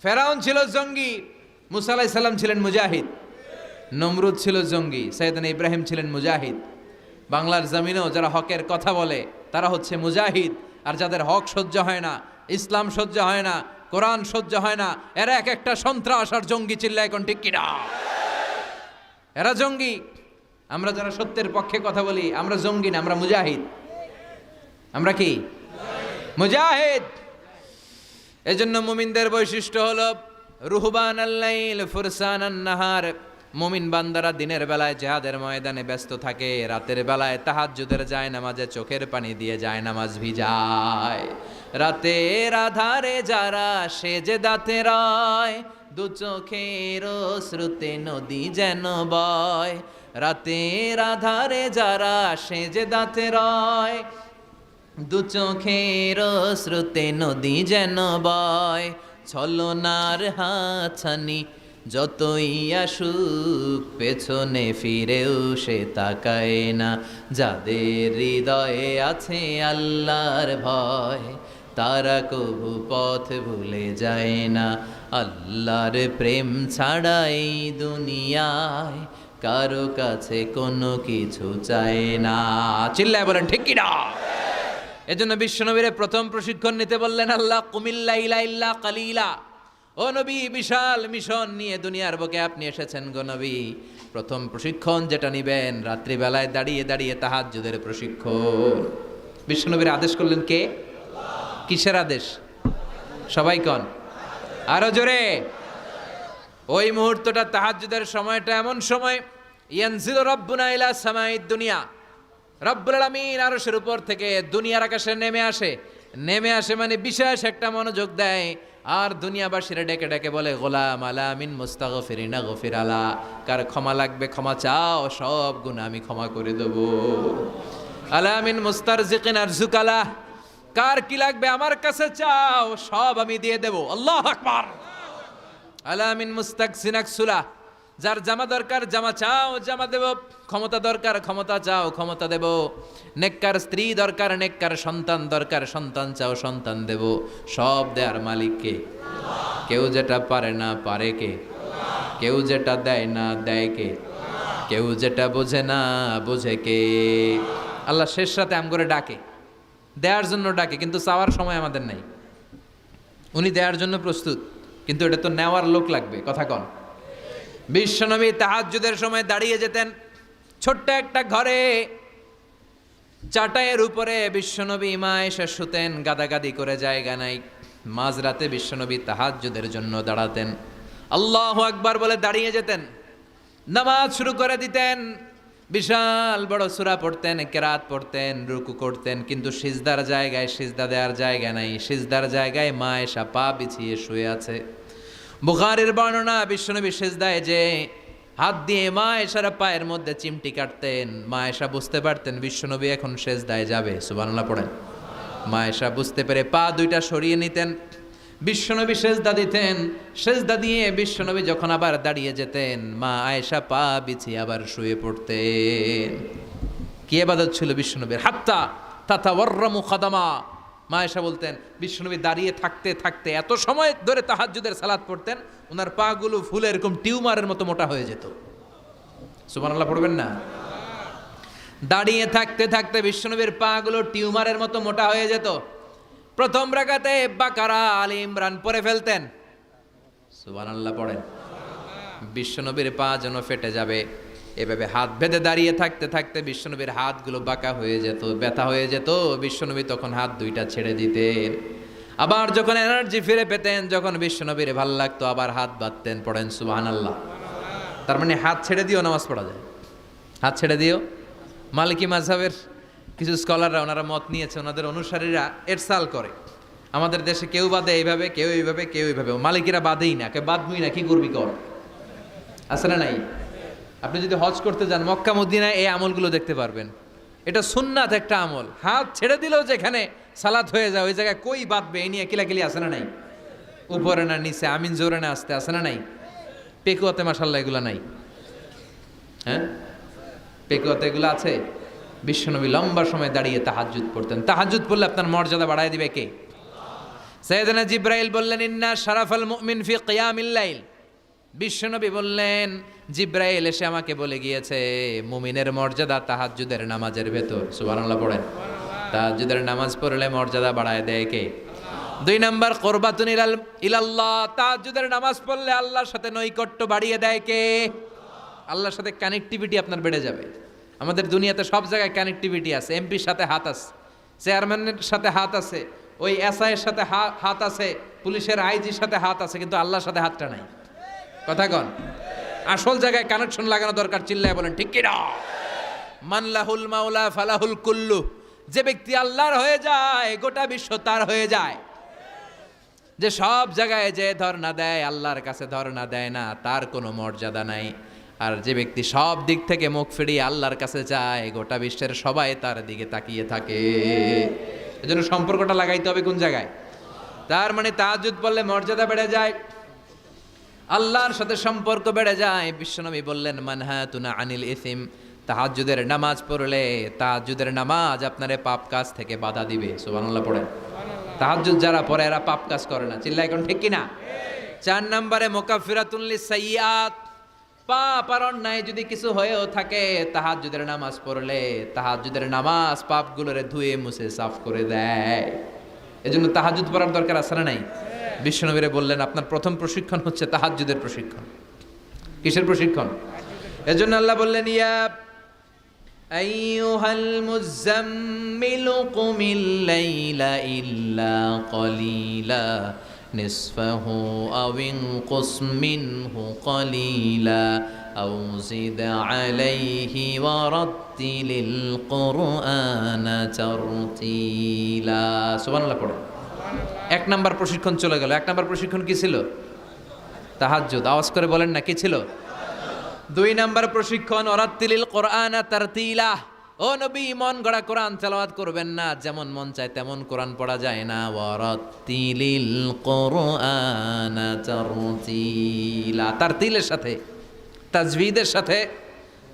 ফেরাউন ছিল জঙ্গি, মুসা আলাইহিস সালাম ছিলেন মুজাহিদ। নমরুদ ছিল জঙ্গি, সাইয়েদনা ইব্রাহিম ছিলেন মুজাহিদ। বাংলার জমিনেও যারা হকের কথা বলে তারা হচ্ছে মুজাহিদ। আর যাদের হক সহ্য হয় না, ইসলাম সহ্য হয় না, কোরআন সহ্য হয় না, এরা এক একটা সন্ত্রাস আর জঙ্গি, চিল্লায় এখন ঠিক কিনা? এরা জঙ্গি। আমরা যারা সত্যের পক্ষে কথা বলি, আমরা জঙ্গি না, আমরা মুজাহিদ। আমরা কি? মুজাহিদ। এজন্য মুমিনদের বৈশিষ্ট্য হলো রুহবান আল-লাইল ফুরসান আন-নাহার। মুমিন বান্দারা দিনের বেলায় জিহাদের ময়দানে ব্যস্ত থাকে, রাতের বেলায় তাহাজ্জুদের যায় নামাজে চোখের পানি দিয়ে যায় নামাজ ভিজায়। রাতের আধারে যারা সেজদাতে রয়, দু চোখের শ্রুতে নদী যেন বয়। রাতের আধারে যারা সেজদাতে রয়, দু চোখের শ্রুতে নদী যেন বয়। ছলনার হাতছানি যতই আসুক, পেছনে ফিরেও সে তাকায় না। যাদের হৃদয়ে আছে আল্লাহর ভয়, তারা কবু পথ ভুলে যায় না। আল্লাহর প্রেম ছাড়া এই দুনিয়ায় কারো কাছে কোনো কিছু চায় না, চিল্লায় বলেন ঠিক কিনা? এজন্য বিশ্বনবীর প্রথম প্রশিক্ষণ নিতে বললেন আল্লাহ, কুমিল্লাইলা ইল্লা কালিলা। ও নবী, বিশাল মিশন নিয়ে দুনিয়ার বুকে আপনি এসেছেন গো নবী। প্রথম প্রশিক্ষণ যেটা নিবেন, রাত্রিবেলায় দাঁড়িয়ে দাঁড়িয়ে তাহাজ্জুদের প্রশিক্ষণ। বিশ্বনবীর আদেশ করলেন কে? কিসের আদেশ? সবাই কন আরো জোরে। ওই মুহূর্তটা তাহাজ্জুদের সময়টা এমন সময়, ইয়ানজিলু রাব্বুনা ইলা সামাইদ দুনিয়া, রব্বুল আলামিন আরশের উপর থেকে দুনিয়ার আকাশে নেমে আসে। নেমে আসে মানে বিশেষ একটা মনোযোগ দেয়, আর দুনিয়াবাসীরা ডেকে ডেকে বলে, গোলাম আলামিন মুস্তাগফিরিনা গফির আলা। কার ক্ষমা লাগবে ক্ষমা চাও, সব গুনাহ আমি ক্ষমা করে দেব। আলামিন মুস্তারজিকিন আরজুকালা, কার কি লাগবে আমার কাছে চাও, সব আমি দিয়ে দেব। আল্লাহু আকবার। আলামিন মুস্তাকসিন আকসুলা, যার জামা দরকার জামা চাও, জামা দেব। ক্ষমতা দরকার ক্ষমতা চাও, ক্ষমতা দেব। নেককার স্ত্রী দরকার, নেককার সন্তান দরকার, সন্তান চাও, সন্তান দেব। সব দেয়ার মালিককে। কেউ যেটা পারে না পারে কে? কেউ যেটা দেয় না দেয় কে? কেউ যেটা বোঝে না বোঝে কে? আল্লাহ শেষ রাতে আম করে ডাকে, দেওয়ার জন্য ডাকে, কিন্তু চাওয়ার সময় আমাদের নাই। উনি দেওয়ার জন্য প্রস্তুত, কিন্তু এটা তো নেওয়ার লোক লাগবে। কথা কন। বিশ্বনবী তাহাজ্জুদের সময় দাঁড়িয়ে যেতেন ছোট্ট একটা ঘরে, চাটাইয়ের উপরে বিশ্বনবী মা এসে শুতেন, গাদাগাদি করে জায়গা নাই। মাঝরাতে বিশ্বনবী তাহাজ্জুদের জন্য দাঁড়াতেন, আল্লাহু আকবার বলে দাঁড়িয়ে যেতেন, নামাজ শুরু করে দিতেন। বিশাল বড় সূরা পড়তেন, কেরাত পড়তেন, রুকু করতেন, কিন্তু সিজদার জায়গায় সিজদা দেওয়ার জায়গা নাই। সিজদার জায়গায় মা এসা পা বিছিয়ে শুয়ে আছে। বুখারীর বর্ণনা, বিশ্বনবী সিজদায় যে হাত দিয়ে মা এসার পায়ের মধ্যে চিমটি কাটতেন, মা এসা বুঝতে পারতেন বিশ্বনবী এখন সিজদায় যাবে। সুবহানাল্লাহ পড়েন। মা এসা বুঝতে পেরে পা দুইটা সরিয়ে নিতেন, বিশ্বনবী সিজদা দিতেন। সিজদা দিয়ে বিশ্বনবী যখন আবার দাঁড়িয়ে যেতেন, মা আয়েশা পা বিছিয়ে আবার শুয়ে পড়তেন। কি ইবাদত ছিল বিশ্বনবীর! হাত্তা তাতাওয়াররামু খাদামা। মা আয়েশা বলতেন বিশ্বনবী দাঁড়িয়ে থাকতে থাকতে এত সময় ধরে তাহাজ্জুদের সালাত পড়তেন, ওনার পাগুলো ফুলে এরকম টিউমারের মতো মোটা হয়ে যেত। সুবহানাল্লাহ পড়বেন না? দাঁড়িয়ে থাকতে থাকতে বিশ্বনবীর পাগুলো টিউমারের মতো মোটা হয়ে যেত। প্রথম রাকাতে বাকারা আলী ইমরান পড়ে ফেলতেন। সুবহানাল্লাহ পড়েন। বিশ্বনবীর পা যেন ফেটে যাবে, এভাবে হাত বেঁধে দাঁড়িয়ে থাকতে থাকতে বিশ্বনবীর হাতগুলো বাঁকা হয়ে যেত, ব্যথা হয়ে যেত। বিশ্বনবী তখন হাত দুইটা ছেড়ে দিতেন। আবার যখন এনার্জি ফিরে পেতেন, যখন বিশ্বনবীর ভাল লাগতো আবার হাত বাঁধতেন। পড়েন সুবহানাল্লাহ। তার মানে হাত ছেড়ে দিও নামাজ পড়া যায়, হাত ছেড়ে দিও। মালিকি মাযহাবের কিছু স্কলাররা ওনারা মত নিয়েছে, ওনাদের অনুসারীরা এরসাল করে, আমাদের দেশে কেউ বাঁধে এইভাবে, কেউ এইভাবে, কেউ এইভাবে। মালিকিরা বাঁধেই না, কে বাঁধবই না, কি করবি কর, আছে না নাই? আপনি যদি হজ করতে যান মক্কা মদিনায় এই আমলগুলো দেখতে পারবেন। এটা সুন্নাত একটা আমল। হাত ছেড়ে দিলেও যেখানে সালাত হয়ে যায় ওই জায়গায় কই বাঁধবে এই নিয়ে কিলাকিলি আছে না নাই? উপরে না নিচে, আমিন জোরে না আসতে, আছে না নাই? পেকুয়াতে মাশাআল্লাহ এগুলো নাই। হ্যাঁ, পেকুয়াতে এগুলো আছে। বিশ্বনবী লম্বা সময় দাঁড়িয়ে তাহাজ্জুদ পড়তেন। তাহাজ্জুদ পড়লে আপনার মর্যাদা বাড়ায় দিবে কে? সাইয়েদনা জিব্রাইল বললেন ইন্না শারাফাল মুমিন ফি কিয়ামিল লাইল। বিশ্বনবী বললেন জিব্রাইল এসে আমাকে বলে গিয়েছে মুমিনের মর্যাদা তাহাজ্জুদের নামাজের ভেতর। সুবহানাল্লাহ পড়েন। তাহাজ্জুদের নামাজ পড়লে মর্যাদা বাড়ায় দেয় কে? 2 নাম্বার কুরবাতুন ইলাল্লাহ। তাহাজ্জুদের নামাজ পড়লে আল্লাহর সাথে নৈকট্য বাড়িয়ে দেয় কে? আল্লাহর সাথে কানেক্টিভিটি আপনার বেড়ে যাবে। আমাদের দুনিয়াতে সব জায়গায় কানেক্টিভিটি আছে। এমপির সাথে হাত আছে, চেয়ারম্যানের সাথে হাত আছে, ওই এসআইয়ের সাথে হাত আছে, পুলিশের আইজির সাথে হাত আছে, কিন্তু আল্লাহর সাথে হাতটা নাই। কথা কন। আসল জায়গায় কানেকশন লাগানো দরকার। চিল্লায় বলেন ঠিক কি না? মান লাহুল মাওলা ফালাহুল কুল্লু। যে ব্যক্তি আল্লাহর হয়ে যায় গোটা বিশ্ব তার হয়ে যায়। যে সব জায়গায় যে ধর্ণা দেয় আল্লাহর কাছে ধর্ণা দেয় না, তার কোনো মর্যাদা নাই। আর যে ব্যক্তি সব দিক থেকে মুখ ফিরিয়ে আল্লাহর কাছে যায় গোটা বিশ্বের সবাই তার দিকে তাকিয়ে থাকে। এজন্য সম্পর্কটা লাগাইতে হবে কোন জায়গায়? তার মানে তাহাজ্জুদ পড়লে মর্যাদা বেড়ে যায়, আল্লাহর সাথে সম্পর্ক বেড়ে যায়। বিশ্বনবী বললেন মানহাতুনা আনিল ইসিম। তাহাজ্জুদের নামাজ পড়লে তাহাজ্জুদের নামাজ আপনারে পাপ কাজ থেকে বাধা দিবে। সুবহানাল্লাহ পড়েন। তাহাজ্জুদ যারা পড়ে এরা পাপ কাজ করে না। চিল্লায় কোন ঠিক কি না? 4 নম্বরে মুকাফফিরাতুন লিসাইয়্যাত। পাপ আর অন্যায় যদি কিছু হয়েও থাকে তাহাজ্জুদের নামাজ পড়লে তাহাজ্জুদের নামাজ পাপগুলোরে ধুয়ে মুছে সাফ করে দেয়। এজন্য তাহাজ্জুদ পড়ার দরকার আছে না নাই? বিশ্বনবীরে বললেন আপনার প্রথম প্রশিক্ষণ হচ্ছে তাহাজ্জুদের প্রশিক্ষণ। কিসের প্রশিক্ষণ? এজন্য আল্লাহ বললেন ইয়া আইয়ুহাল মুযাম্মিলু কুমিল লাইলা ইল্লা কলিলা নিসফাহু আও ইনকুস মিনহু কলিলা আও জিদ আলাইহি ওয়া রাত্তিলিল কুরআনা তারতিলা। সুবহানাল্লাহ পড়ো। 1 নাম্বার প্রশিক্ষণ চলে গেল। 1 নাম্বার প্রশিক্ষণ কি ছিল? তাহাজ্জুদ। আওয়াজ করে বলেন না, কি ছিল? 2 নাম্বার প্রশিক্ষণ ওয়ারাত্তিলিল কুরআনা তারতিলা। ও নবী, মন গড়া কোরআন তেলাওয়াত করবেন না, যেমন মন চায় তেমন কোরআন পড়া যায় না। ওয়ারাত্তিলিল কুরআনা তারতিলা। তারতিলের সাথে, তাজবিদের সাথে,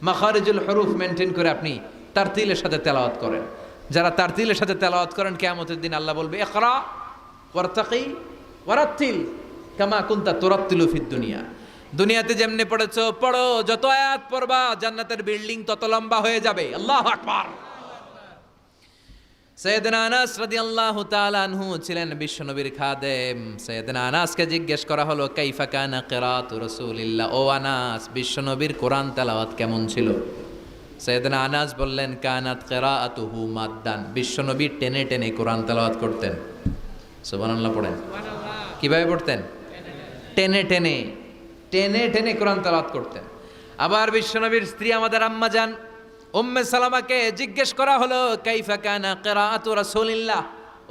মাখারিজুল হুরুফ মেইনটেইন করে আপনি তারতিলের সাথে তেলাওয়াত করেন। যারা তারতিলের সাথে তেলাওয়াত করেন কিয়ামতের দিন আল্লাহ বলবে ইকরা ওয়ারতাকি ওয়ারাত্তিল কামা কুনতা তুরাত্তিলু ফিদ দুনিয়া। দুনিয়াতে যেমনি পড়েছো পড়ো, যত আয়াত পড়বা জান্নাতের বিল্ডিং তত লম্বা হয়ে যাবে। আল্লাহু আকবার। সাইয়েদনা আনাস রাদিয়াল্লাহু তাআলা আনহু ছিলেন বিশ্বনবীর খাদেম। সাইয়েদনা আনাসকে জিজ্ঞেস করা হলো কাইফা কানা কিরাআতু রাসূলিল্লাহ। ও আনাস, বিশ্বনবীর কোরআন তেলাওয়াত কেমন ছিল? সাইয়েদনা আনাস বললেন কানাত কিরাআতুহু মাদ্দান। বিশ্বনবী টেনে টেনে কোরআন তেলাওয়াত করতেন। সুবহানাল্লাহ পড়েন। কিভাবে পড়তেন? টেনে টেনে টেনে টেনে কোরআন তেলাওয়াত করতেন। আবার বিশ্বনবীর স্ত্রী আমাদের আম্মা জান উম্মে সালামাকে জিজ্ঞেস করা হলো কাইফা কানা কিরাআতু রাসূলিল্লাহ।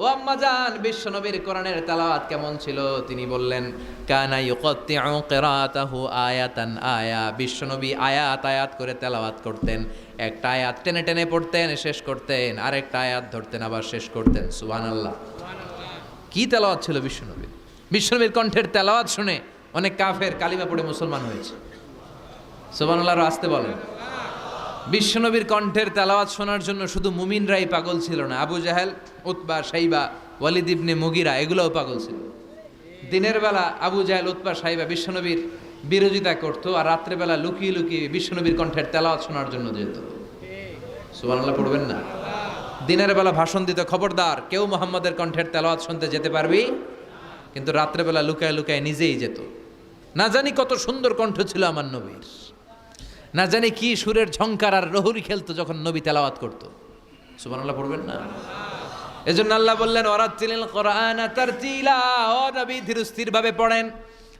ও আম্মা জান, বিশ্বনবীর কোরআনের তেলাওয়াত কেমন ছিল? তিনি বললেন কানা ইউকাত্তিউ কিরাআতাহু আয়াতান আয়া। বিশ্বনবী আয়াত আয়াত করে তেলাওয়াত করতেন। একটা আয়াত টেনে টেনে পড়তেন, শেষ করতেন, আরেকটা আয়াত ধরতেন, আবার শেষ করতেন। সুবহানাল্লাহ। কি তেলাওয়াত ছিল বিশ্বনবীর! বিশ্বনবীর কণ্ঠের তেলাওয়াত শুনে অনেক কাফের কালিমা পড়ে মুসলমান হয়েছে। সুবহানাল্লাহ। আসতে বলেন। বিশ্বনবীর কণ্ঠের তেলাওয়াত শোনার জন্য শুধু মুমিনরাই পাগল ছিল না, আবু জাহেল, উতবা, শাইবা, ওয়ালিদ ইবনে মুগিরা এগুলোও পাগল ছিল। দিনের বেলা আবু জাহেল, উতবা, শাইবা বিশ্বনবীর বিরোধিতা করতো, আর রাত্রে বেলা লুকিয়ে লুকিয়ে বিশ্বনবীর কণ্ঠের তেলাওয়াত শোনার জন্য যেত। সুবহানাল্লাহ পড়বেন না? দিনের বেলা ভাষণ দিত, খবরদার কেউ মুহাম্মাদের কণ্ঠের তেলাওয়াত শুনতে যেতে পারবি, কিন্তু রাত্রে বেলা লুকায় লুকায় নিজেই যেত। না জানি কত সুন্দর কণ্ঠ ছিল আমার নবীর, না জানি কি সুরের ঝংকার আর রহুরি খেলতো যখন নবী তেলাওয়াত করতো। সুবহানাল্লাহ পড়বেন না? এজন্য আল্লাহ বললেন ওয়ারাতিলিল কোরআনা তারতিলা, ও নবী ধীরস্থির ভাবে পড়েন।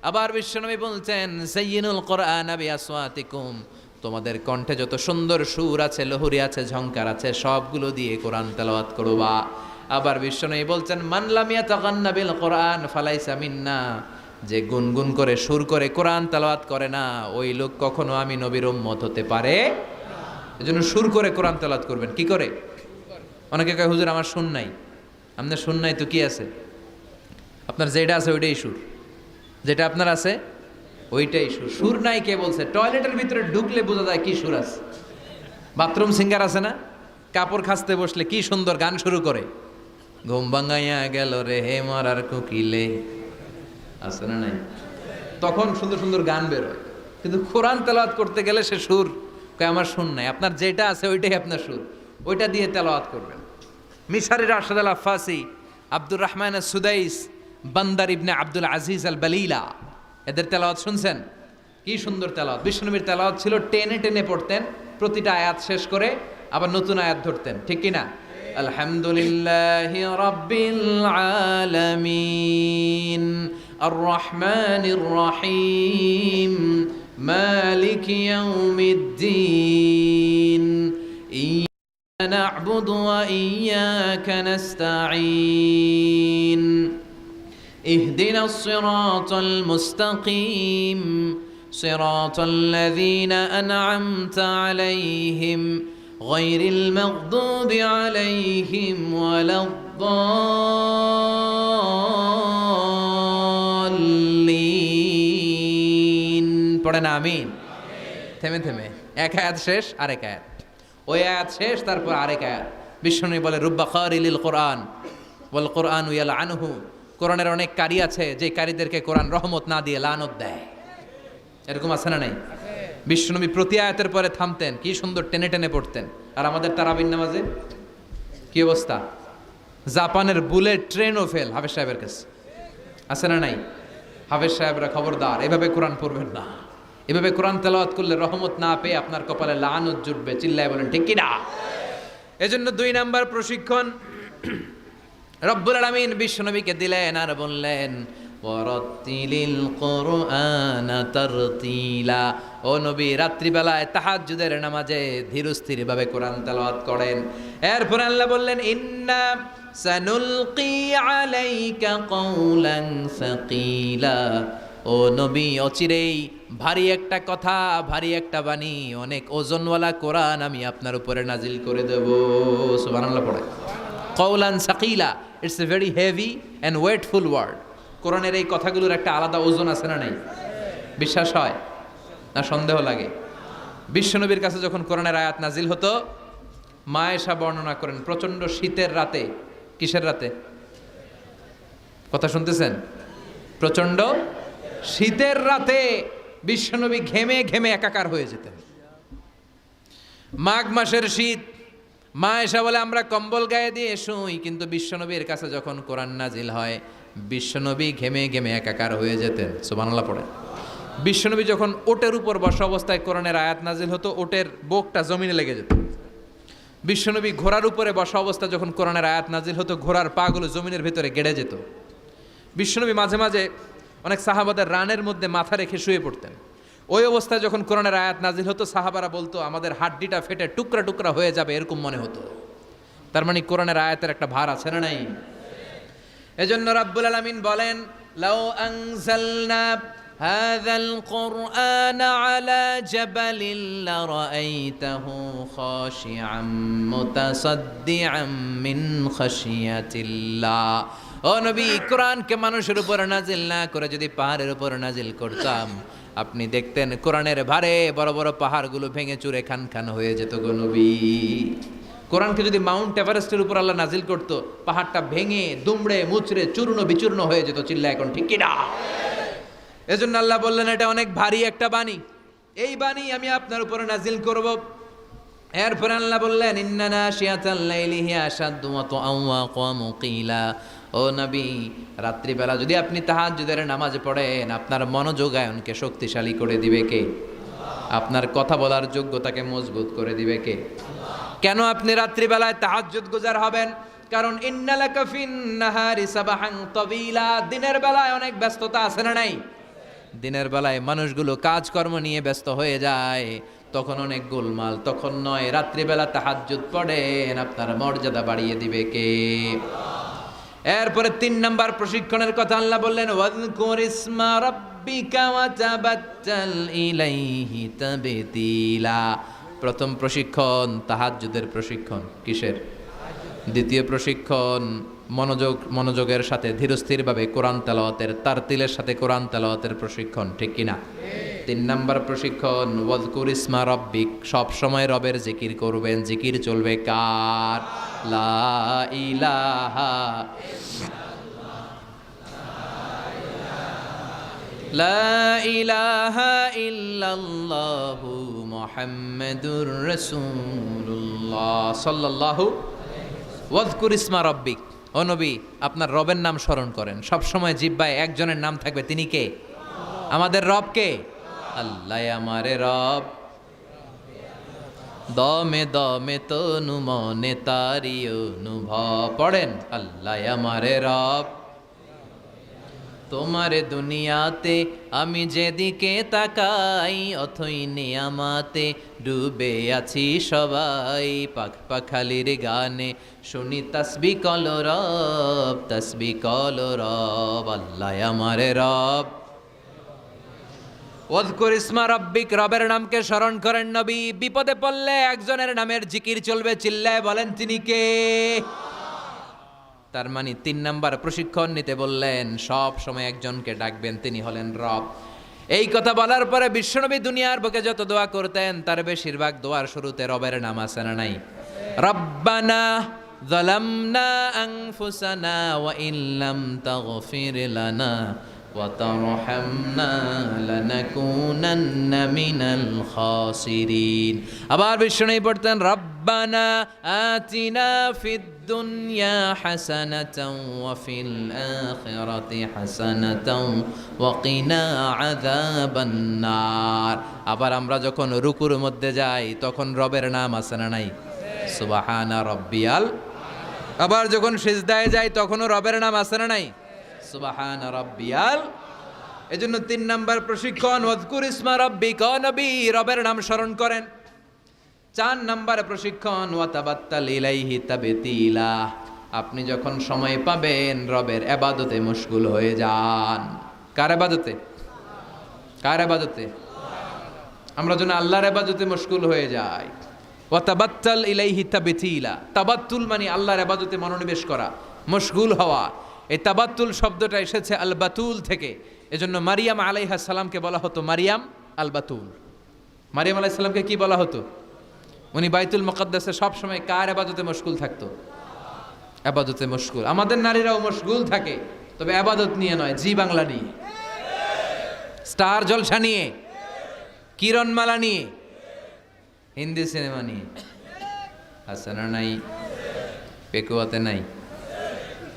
আবার বিশ্বনবী বলছেন সাইয়িনুল কোরআনা বিআসওয়াতিকুম, তোমাদের কণ্ঠে যত সুন্দর সুর আছে, লহুরি আছে, ঝংকার আছে, সবগুলো দিয়ে কোরআন তেলাওয়াত করবা। আবার বিশ্বনবী বলছেন মান লাম ইয়াতাগান্না বিল কোরআন ফালাইসা মিন্না, যে গুনগুন করে সুর করে কোরআন তেলাওয়াত করে না, ওই লোক কখনো আমি নবীর উম্মত হতে পারে। এজন্য সুর করে কোরআন তেলাওয়াত করবেন। কি করে? অনেকে কয় হুজুর আমার সুর নাই। আপনার সুর নাই তো কি আছে? আপনার যেটা আছে ওইটাই সুর, যেটা আপনার আছে ওইটাই সুর। সুর নাই কে বলছে? টয়লেটের ভিতরে ঢুকলে বোঝা যায় কি সুর আছে। বাথরুম সিঙ্গার আছে না, কাপড় খাসতে বসলে কি সুন্দর গান শুরু করে, ঘুম ভাঙাইয়া গেল রে হে মরার কোকিলে, আছে না নাই? তখন সুন্দর সুন্দর গান বেরোয়। কিন্তু কোরআন তেলাওয়াত করতে গেলে সে সুর কয় আমার সুর নাই। আপনার যেটা আছে ওইটাই আপনার সুর, ওইটা দিয়ে তেলাওয়াত করবেন। মিশারি রাশেদ আল আফাসি, আব্দুর রহমান সুদাইস, বান্দার ইবনে আব্দুল আজিজ আল বালিলা, এদের তেলাওয়াত শুনছেন? কি সুন্দর তেলাওয়াত। বিশ্বনবীর তেলাওয়াত ছিল টেনে টেনে পড়তেন, প্রতিটা আয়াত শেষ করে আবার নতুন আয়াত ধরতেন, ঠিক কি না? আলহামদুলিল্লাহি রাব্বিল আলামিন আর রহমানির রহিম মালিকি ইয়াউমিদ্দিন ইয়্যাকা না'বুদু ওয়া ইয়্যাকা নাস্তাঈন ইহদিনাস সিরাতাল মুস্তাকিম সিরাতাল লাযীনা আন'আমতা আলাইহিম গায়রিল মাগদুবি আলাইহিম ওয়ালাদ-দাল্লিন। পড়েন আমিন। থেমে থেমে এক আয়াত শেষ আরেক আয়াত, ওই আয়াত শেষ তারপর আরেক আয়াত। বিশ্বনবী বলে রুব্বা কারিলিল কোরআন ওয়াল কোরআনু ইয়ালআনুহু, কোরআনের অনেক কারি আছে যে কারীদেরকে কোরআন রহমত না দিয়ে লানত দেয়। এরকম আছে না নাই? বিশ্বনবী প্রতি আয়াতের পরে থামতেন, কি সুন্দর টেনে টেনে পড়তেন। আর আমাদের তারাবির নামাজে কি অবস্থা? জাপানের বুলেট ট্রেনও ফেল হাফেজ সাহেবের কাছে, আছে না নাই? হাফেজ সাহেবরা খবরদার, এভাবে কোরআন পড়বেন না। এভাবে কোরআন তেলাওয়াত করলে রহমত না পেয়ে আপনার কপালে লানত জুটবে। চিল্লায় বলেন ঠিক কি না? এজন্য 2 নাম্বার প্রশিক্ষণ রব্বুল আলামিন বিশ্বনবীকে দিলেন, আর বললেন ওয়ারাতিলিল কোরআনা তারতিলা, ও নবী রাত্রিবেলায় তাহাজ্জুদের নামাজে ধীরস্থির ভাবে কোরআন তেলাওয়াত করেন। এরপর আল্লাহ বললেন ইন্না সানুলকি আলাইকা কওলান সাকিলা, ও নবী অচিরেই ভারী একটা কথা, ভারী একটা বাণী, অনেক ওজনওয়ালা কোরআন আমি আপনার উপরে নাজিল করে দেব। সুবহানাল্লাহ পড়ে। কওলান সাকিলা, it's a very heavy and weightful word. কোরআনের এই কথাগুলোর একটা আলাদা ওজন আছে না নাই? বিশ্বাস হয় না সন্দেহ লাগে? বিশ্বনবীর কাছে যখন কোরআনের আয়াত নাজিল হতো, মা আয়েশা বর্ণনা করেন প্রচন্ড শীতের রাতে, কিসের রাতে? কথা শুনতেছেন? প্রচন্ড শীতের রাতে বিশ্বনবী ঘেমে ঘেমে একাকার হয়ে যেতেন। মাঘ মাসের শীত, মা আয়েশা বলে আমরা কম্বল গায়ে দিয়ে শুই, কিন্তু বিশ্বনবীর কাছে যখন কোরআন নাজিল হয় বিশ্বনবী ঘেমে ঘেমে একাকার হয়ে যেতেন। সুবহানাল্লাহ পড়ে। বিশ্বনবী যখন ওটের উপর বসা অবস্থায় কোরআনের আয়াত নাজিল হতো, ওটের বুকটা জমিনে লেগে যেত। বিশ্বনবী ঘোড়ার উপরে বসা অবস্থায় যখন কোরআনের আয়াত নাজিল হতো, ঘোড়ার পাগুলো জমিনের ভেতরে গেড়ে যেত। বিশ্বনবী মাঝে মাঝে অনেক সাহাবাদের রানের মধ্যে মাথা রেখে শুয়ে পড়তেন। ওই অবস্থায় যখন কোরআনের আয়াত নাজিল হতো, সাহাবারা বলতো আমাদের হাড্ডিটা ফেটে টুকরা টুকরা হয়ে যাবে, এরকম মনে হতো। তার মানে কোরআনের আয়াতের একটা ভার আছে না নাই? এজন্য রাব্বুল আলামিন বলেন লাউ আনজালনা হাযাল কুরআনা আলা জাবালিন লারাআইতাহু খাশিআম মুতাসাদ্দিআম মিন খাশিয়াতিল্লাহ। ও নবী, কোরআনকে মানুষের উপর নাজিল না করে যদি পাহাড়ের উপর নাজিল করতাম, আপনি দেখতেন কোরআনের ভারে বড় বড় পাহাড়গুলো ভেঙে চুরে খান খান হয়ে যেত গো নবী। কোরআনকে যদি মাউন্ট এভারেস্টের উপর আল্লাহ নাজিল করতো, পাহাড়টা ভেঙে দুমড়ে মুচড়ে চূর্ণ বিচূর্ণ হয়ে যেত। চিল্লা এখন ঠিক কিনা? এজন্য আল্লাহ বললেন এটা অনেক ভারী একটা বাণী, এই বাণী আমি আপনার উপরে নাজিল করব। এরপরে আল্লাহ বললেন ইন্না নাশিয়াতাল লাইলি হিয়া আশাদ্দু ওয়াতআন ওয়া আকামু কিলা। ও নবী, রাত্রিবেলা যদি আপনি তাহাজ্জুদের নামাজ পড়েন, আপনার মনোযোগায়নকে শক্তিশালী করে দিবে কে? আপনার কথা বলার যোগ্যতাকে মজবুত করে দিবে কে? কেন আপনি রাত্রিবেলায় তাহাজ্জুদ গুজার হবেন? কারণ ইন্নালাকা ফিন নাহারি সাবাহান তাবিলা, দিনের বেলায় অনেক ব্যস্ততা আছে না নাই? দিনের বেলায় মানুষগুলো কাজকর্ম নিয়ে ব্যস্ত হয়ে যায়, তখন অনেক গোলমাল, তখন নয়। রাত্রিবেলা তাহাজ্জুদ পড়েন, আপনার মর্যাদা বাড়িয়ে দিবে কে? এরপরে 3 নাম্বার প্রশিক্ষণের কথা আল্লাহ বললেন ওয়াযকুর ইসমা রাব্বিকা ওয়া তাবাত্তাল ইলাইহি তাবতীলা। প্রথম প্রশিক্ষণ তাহাজ্জুদের প্রশিক্ষণ। কিসের? দ্বিতীয় প্রশিক্ষণ মনোযোগের সাথে ধীরস্থিরভাবে কোরআন তেলাওয়াতের, তারতিলের সাথে কোরআন তেলাওয়াতের প্রশিক্ষণ, ঠিক কিনা? 3 নাম্বার প্রশিক্ষণ ওয়াযকুর ইসমা রাব্বিক, সব সময় রবের জিকির করবেন। জিকির চলবে কার? লা ইলাহা লা ইলাহা ইল্লাল্লাহু মুহাম্মাদুর রাসূলুল্লাহ সাল্লাল্লাহু। ওয়াযকুর ইসমা রাব্বিক, ও নবী আপনার রবের নাম স্মরণ করেন। সব সময় জিহ্বায় একজনের নাম থাকবে, তিনি কে? আমাদের রব কে? আল্লাহ আমারে রব, দমে দমে তনু মনে তারি অনুভব। পড়েন আল্লাহ আমারে রব, তোমারে দুনিয়াতে আমি যেদিকে তাকাই, অথই নিয়ামাতে ডুবে আছি সবাই। পাখ পাখালির গানে শুনি তাসবিহ কলো রব, তাসবিহ কলো রব, আল্লাহ আমারে রব। ওয়াযকুর ইসমা রাব্বিক, রবের নামকে স্মরণ করেন নবী। বিপদে পড়লে একজনের নামের জিকির চলবে, চিল্লায় বলেন তিনি কে? তার মানে 3 নাম্বার প্রশিক্ষণ নিতে বললেন, সব সময় একজনকে ডাকবেন, তিনি হলেন রব। এই কথা বলার পরে বিশ্বনবী দুনিয়ার বুকে যত দোয়া করতেন, তার বেশিরভাগ দোয়ার শুরুতে রবের নাম আছে না নাই? রব্বানা যালামনা আনফুসানা ওয়া ইল্লাম তাগফির লানা ওয়া তারহামনা লানাকুনান্না মিনাল খাসিরিন। আবার বিশ্বনবী পড়তেন রব্বানা আতিনা ফিদ দুনিয়া হাসানাতাও ওয়া ফিল আখিরাতি হাসানাতাও ওয়া কিনা আযাবান নার। আবার আমরা যখন রুকুর মধ্যে যাই, তখন রবের নাম আছে না নাই? সুবহানা রাব্বিয়াল। আবার যখন সিজদায় যাই, তখনও রবের নাম আছে না নাই? সুবহানা রাব্বিয়াল। এজন্য 3 নাম্বার প্রশিক্ষণ ওয়াযকুর ইসমা রাব্বিক, নবী রবের নাম স্মরণ করেন। 4 নাম্বার প্রশিক্ষণ ওয়া তাবাত্তাল ইলাইহি তাবতীলা, আপনি যখন সময় পাবেন রবের ইবাদতে মশগুল হয়ে যান। কার ইবাদতে? কার ইবাদতে? আমরা যেন আল্লাহর ইবাদতে মশগুল হয়ে যাই। ওয়া তাবাত্তাল ইলাইহি তাবতীলা, তাবাত্তুল মানে আল্লাহর ইবাদতে মনোনিবেশ করা, মশগুল হওয়া। এই তাবাত্তুল শব্দটা এসেছে আল বাতুল থেকে। এজন্য মারিয়াম আলাইহিস সালামকে বলা হতো মারিয়াম আল বাতুল। মারিয়াম আলাইহিস সালামকে কি বলা হতো? উনি বাইতুল মুকাদ্দাসে সব সময় কার ইবাদতে মশগুল থাকতো? ইবাদতে মশগুল। আমাদের নারীরাও মশগুল থাকে, তবে ইবাদত নিয়ে নয়, জি বাংলা নিয়ে, স্টার জলসা নিয়ে, কিরণমালা নিয়ে, হিন্দি সিনেমা নিয়ে। হাসানা নাই? পেকুয়াতে নাই?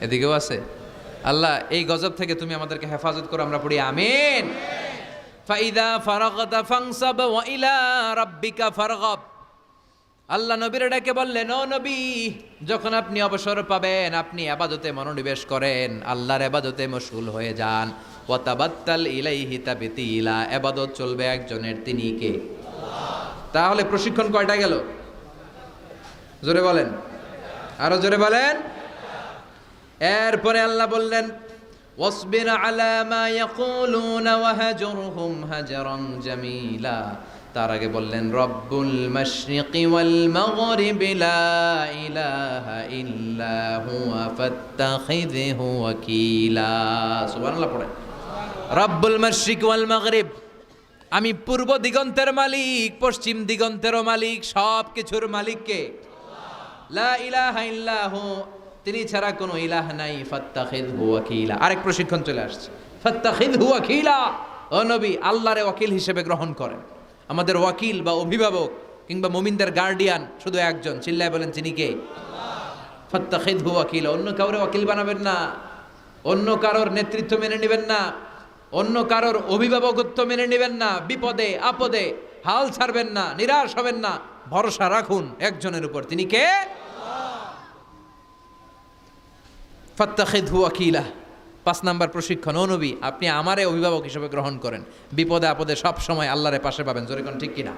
এদিকেও আছে। আল্লাহ এই গজব থেকে তুমি আমাদেরকে হেফাজত করো, আমরা পড়ি আমিন। ফাইদা ফারাগতা ফানসাব ওয়া ইলা রাব্বিকা ফারগাব। আল্লাহ নবীর ডাকে বললেন, ও নবী যখন আপনি অবসর পাবেন, আপনি ইবাদতে মনোনিবেশ করেন, আল্লাহর ইবাদতে মশগুল হয়ে যান। ওয়া তাবাত্তাল ইলাইহি তাবতীলা, ইবাদত চলবে একজনের, তিনি কে? তাহলে প্রশিক্ষণ কয়টা গেল? জোরে বলেন, আরো জোরে বলেন। এরপরে আল্লাহ বললেন ওয়াসবির আলা মা ইয়াকুলুনা ওয়াহজুরহুম হাজরান জামিলা। তার আগে বললেন রব্বুল মাশরিকি ওয়াল মাগরিবি লা ইলাহা ইল্লা হুয়া ফাত্তাখিযহু ওয়াকিলা। সুবহানাল্লাহ পড়েন। রব্বুল মাশরিকি ওয়াল মাগরিব, আমি পূর্ব দিগন্তের মালিক, পশ্চিম দিগন্তেরও মালিক, সব কিছুর মালিককে লা ইলাহা ইল্লাহু, তিনি ছাড়া কোনো ইলাহ নাই। ফাত্তাখিযহু ওয়াকিলা। আরেক প্রশিক্ষণ চলে আসছে, ফাত্তাখিযহু ওয়াকিলা। ও নবী, আল্লাহরে ওয়াকিল হিসেবে গ্রহণ করেন। আমাদের ওয়াকিল বা অভিভাবক কিংবা মুমিনদের গার্ডিয়ান শুধু একজন, চিল্লায় বলেন তিনি কে? ফাত্তাখিযহু ওয়াকিলা। অন্য কাউরে ওয়াকিল বানাবেন না, অন্য কারোর নেতৃত্ব মেনে নেবেন না, অন্য কারোর অভিভাবকত্ব মেনে নেবেন না। বিপদে আপদে হাল ছাড়বেন না, নিরাশ হবেন না, ভরসা রাখুন একজনের উপর, তিনি কে? ফাত্তাখিযহু ওয়াকিলা। 5 নাম্বার প্রশিক্ষণ, ও নবী আপনি আমারে অভিভাবক হিসেবে গ্রহণ করেন। বিপদে আপদে সব সময় আল্লাহরে পাশে পাবেন, জোরে কোন ঠিক কিনা?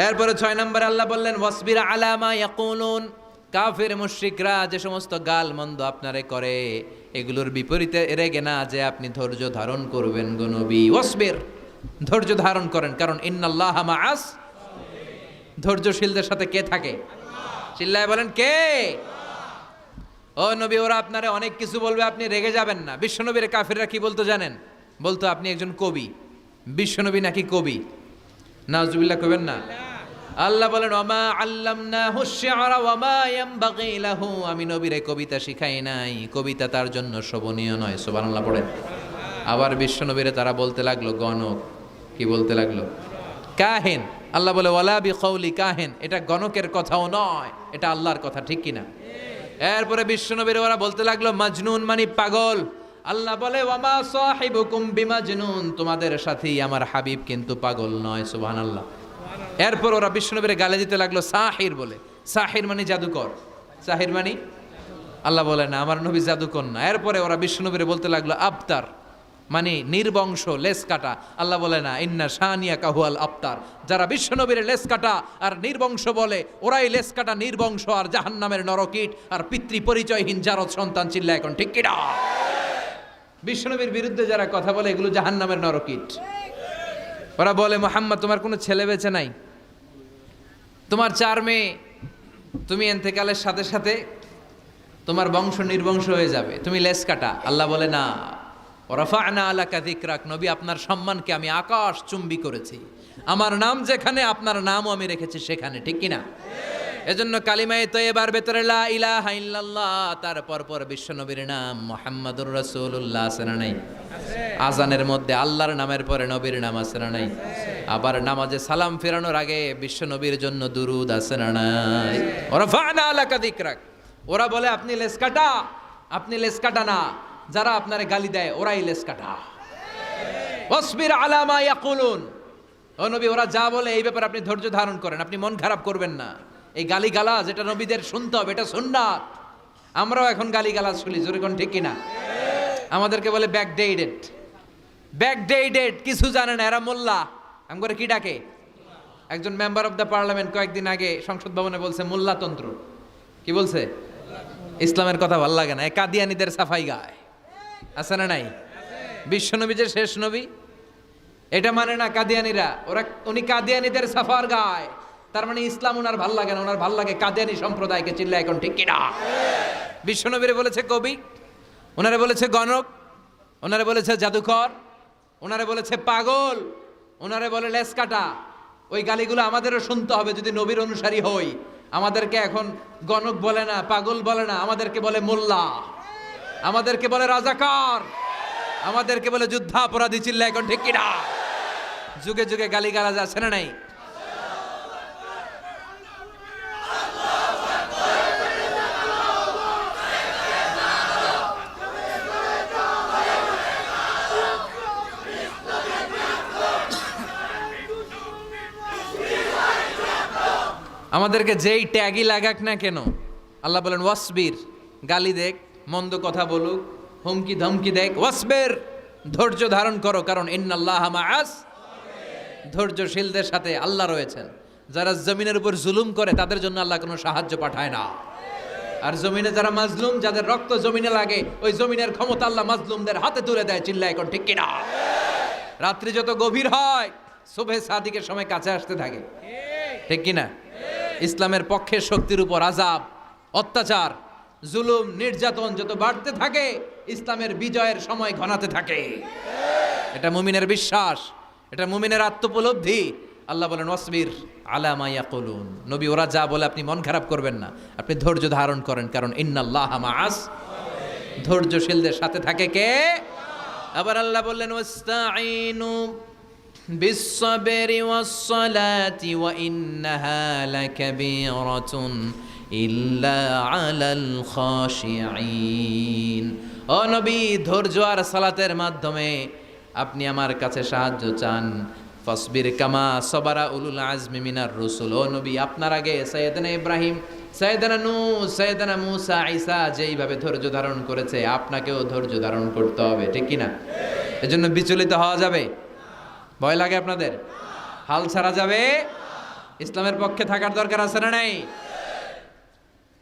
এরপরে 6 নম্বরে আল্লাহ বললেন ওয়াসবির আলা মা ইয়াকুলুন। কাফের মুশরিকরা যে সমস্ত গাল মন্দ আপনারে করে, এগুলোর বিপরীতে রেগে না যে আপনি ধৈর্য ধারণ করবেন গো নবী। ওয়াসবির, ধৈর্য ধারণ করেন, কারণ ইন্নাল্লাহা মাআস। ধৈর্যশীলদের সাথে কে থাকে? চিল্লায় বলেন কে? ও নবী, ওরা আপনারে অনেক কিছু বলবে, আপনি রেগে যাবেন না। বিশ্বনবীর কাফেররা কি বলতো জানেন? বলতো আপনি একজন কবি। বিশ্বনবী নাকি কবি? নাউজুবিল্লাহ কইবেন না। আল্লাহ বলেন ওমা আল্লামনাহু শি'রা ওয়ামা ইয়ানবাগি লাহু, আমি নবীরে কবিতা শিখাই নাই, কবিতা তার জন্য শোভনীয় নয়। সুবহানাল্লাহ পড়েন। আবার বিশ্বনবীরে তারা বলতে লাগলো গণক। কি বলতে লাগলো? কাহিন। আল্লাহ বলে ওয়ালা বিকাউলি কাহিন, এটা গণকের কথাও নয়, এটা আল্লাহর কথা, ঠিক কিনা? এরপরে বিশ্বনবীর ওরা বলতে লাগলো মাজনুন, মানে পাগল। আল্লাহ বলে ওয়ামা সাহিবুকুম বিমাজনুন, তোমাদের সাথী আমার হাবিব কিন্তু পাগল নয়। সুবহানাল্লাহ। এরপর ওরা বিশ্বনবীর গালে দিতে লাগলো সাহির বলে। সাহির মানে জাদুকর। সাহির মানে? আল্লাহ বলে না, আমার নবী জাদুকর না। এরপরে ওরা বিশ্বনবীর বলতে লাগলো আবতার, মানে নির্বংশ, লেস কাটা। আল্লাহ বলে না, ইন্না শানিয়াকা হুয়াল আবতার। যারা বিশ্বনবীর লেস কাটা আর নির্বংশ বলে, ওরাই লেস কাটা, নির্বংশ আর জাহান্নামের নরকীট আর পিতৃ পরিচয়হীন জারদ সন্তান। চিল্লা এখন ঠিক কিনা? বিশ্বনবীর বিরুদ্ধে যারা কথা বলে, এগুলো জাহান্নামের নরকীট। ওরা বলে মুহাম্মদ তোমার কোনো ছেলে বেঁচে নাই, তোমার 4 মেয়ে, তুমি এন্তেকালের সাথে সাথে তোমার বংশ নির্বংশ হয়ে যাবে, তুমি লেস কাটা। আল্লাহ বলে না, রাফা'না আলাকা যিকরাক, নবী আপনার সম্মানকে আমি আকাশ চুম্বি করেছি। আমার নাম যেখানে, আপনার নামও আমি রেখেছি সেখানে, ঠিক কিনা? এজন্য কালিমায়ে তয়্যিবার ভেতরে লা ইলাহা ইল্লাল্লাহ, তারপর পর বিশ্বনবীর নাম মুহাম্মাদুর রাসূলুল্লাহ আছে না নাই? আজানের মধ্যে আল্লাহর নামের পরে নবীর নাম আছে না নাই? আবার নামাজে সালাম ফেরানোর আগে বিশ্বনবীর জন্য দুরূদ আছে না নাই? রাফা'না আলাকা যিকরাক। ওরা বলে আপনি লেস কাটা, আপনি লেস কাটা না, যারা আপনারে গালি দেয় ওরাই লেস কাটা। ওয়াসবির আলা মা ইয়াকুলুন। ও নবী, ওরা যা বলে এই ব্যাপারে আপনি ধৈর্য ধারণ করেন, আপনি মন খারাপ করবেন না। এই গালি গালাজ এটা নবীদের শুনতে হবে, এটা সুন্নাত। আমরাও এখন গালি গালাজ শুনি, জোরে কোন ঠিক কিনা? আমাদেরকে বলে ব্যাকডেটেড, ব্যাকডেটেড, কিছু জানে না এরা মোল্লা। আমি করে কি ডাকে? একজন মেম্বার অফ দ্য পার্লামেন্ট কয়েকদিন আগে সংসদ ভবনে বলছে মোল্লাতন্ত্র। কি বলছে? ইসলামের কথা ভাল লাগে না, এ কাদিয়ানীদের সাফাই গায়। আছে না নাই? বিশ্বনবী যে শেষ নবী, এটা মানে না কাদিয়ানীরা। উনি কাদিয়ানীদের সাফার গায়, তার মানে ইসলাম ওনার ভাল লাগে না, ওনার ভাল লাগে কাদিয়ানী সম্প্রদায়কে। চিল্লা এখন ঠিক কিনা? বিশ্বনবীরে বলেছে কবি, ওনারে বলেছে গণক, ওনারে বলেছে জাদুকর, ওনারে বলেছে পাগল, ওনারে বলে লেস কাটা। ওই গালিগুলো আমাদেরও শুনতে হবে যদি নবীর অনুসারী হই। আমাদেরকে এখন গণক বলে না, পাগল বলে না, আমাদেরকে বলে মোল্লা, আমাদেরকে বলে রাজাকার, আমাদেরকে বলে যুদ্ধাপরাধী। চিল্লা এখন ঠিক কিনা? যুগে যুগে গালি গালাজ আছে না নাই? আমাদেরকে যেই ট্যাগই লাগাক না কেন, আল্লাহ বলেন ওয়াসবির, গালি দেখ, মন্দ কথা বলুক, হুমকি ধমকি দেখ, ওয়াসবির, ধৈর্য ধারণ করো, কারণ ইন্নাল্লাহা মাআস। ধৈর্যশীলদের সাথে আল্লাহ রয়েছেন। যারা জমিনের উপর জুলুম করে তাদের জন্য আল্লাহ কোনো সাহায্য পাঠায় না। আর জমিনে যারা মাজলুম, যাদের রক্ত জমিনে লাগে, ওই জমিনের ক্ষমতা আল্লাহ মাজলুমদের হাতে তুলে দেয়। চিল্লা এখন ঠিক কিনা? রাত্রি যত গভীর হয়, সুবহে সাদিকের সময় কাছে আসতে থাকে, ঠিক কিনা? ইসলামের পক্ষের শক্তির উপর আযাব, অত্যাচার, জুলুম, নির্যাতন যত বাড়তে থাকে, ইসলামের বিজয়ের সময় ঘনাতে থাকে। এটা মুমিনের বিশ্বাস, এটা মুমিনের আত্মোপলব্ধি। আল্লাহ বলেন ওয়াসবির আলা মা ইয়াকুলুন, নবী ওরা যা বলে আপনি মন খারাপ করবেন না, আপনি ধৈর্য ধারণ করেন, কারণ ইন্নাল্লাহা মাআস, ধৈর্যশীলদের সাথে থাকে কে? আবার আল্লাহ বললেন ওয়াস্তাঈনু বিস-সাবরি ওয়াস-সালাতি ওয়া ইন্নাহা লাকাবীরাতুন ইল্লা আলাল খাশিঈন। ও নবী, ধৈর্য আর সালাতের মাধ্যমে আপনি আমার কাছে সাহায্য চান। ফাসবির কামা সাবারা উলুল আজমি মিনার রসুল। ও নবী, আপনার আগে সাইয়েদনা ইব্রাহিম, সাইয়েদনা নূহ, সাইয়েদনা মূসা, ঈসা যেইভাবে ধৈর্য ধারণ করেছে, আপনাকেও ধৈর্য ধারণ করতে হবে, ঠিক কিনা? এজন্য বিচলিত হওয়া যাবে? ভয় লাগে আপনাদের? হাল ছাড়া যাবে? ইসলামের পক্ষে থাকার দরকার আছে না নাই?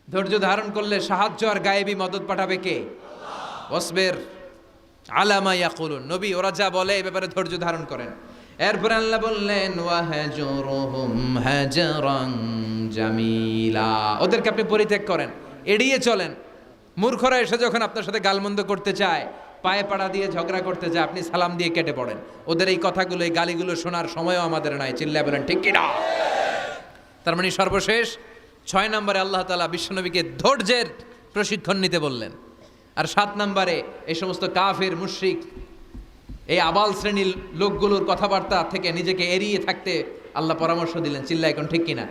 ধৈর্য ধারণ করলে সাহায্য আর গায়েবী মদত পাঠাবে কে? ওয়াসবির আলা মা ইয়াকুলুন, নবী ওরা যা বলে এই ব্যাপারে ধৈর্য ধারণ করেন। এরপর আল্লাহ বললেন ওয়াহজুরহুম হাজরান জামিলা, ওদেরকে আপনি পরিত্যাগ করেন, এড়িয়ে চলেন। মূর্খরা এসে যখন আপনার সাথে গালমন্দ করতে চায়, পায়ে পাড়া দিয়ে ঝগড়া করতে চায়, আপনি সালাম দিয়ে কেটে পড়েন। ওদের এই কথাগুলো, এই গালিগুলো শোনার সময়ও আমাদের নাই। চিল্লায় বলেন ঠিক কিনা? তার মানে সর্বশেষ 6 নম্বরে আল্লাহ তাআলা বিশ্বনবীকে ধৈর্যের প্রশিক্ষণ নিতে বললেন। আর 7 নম্বরে এই সমস্ত কাফির, মুশরিক, এই আবাল শ্রেণীর লোকগুলোর কথাবার্তা থেকে নিজেকে এড়িয়ে থাকতে আল্লাহ পরামর্শ দিলেন। চিল্লা এখন ঠিক কিনা?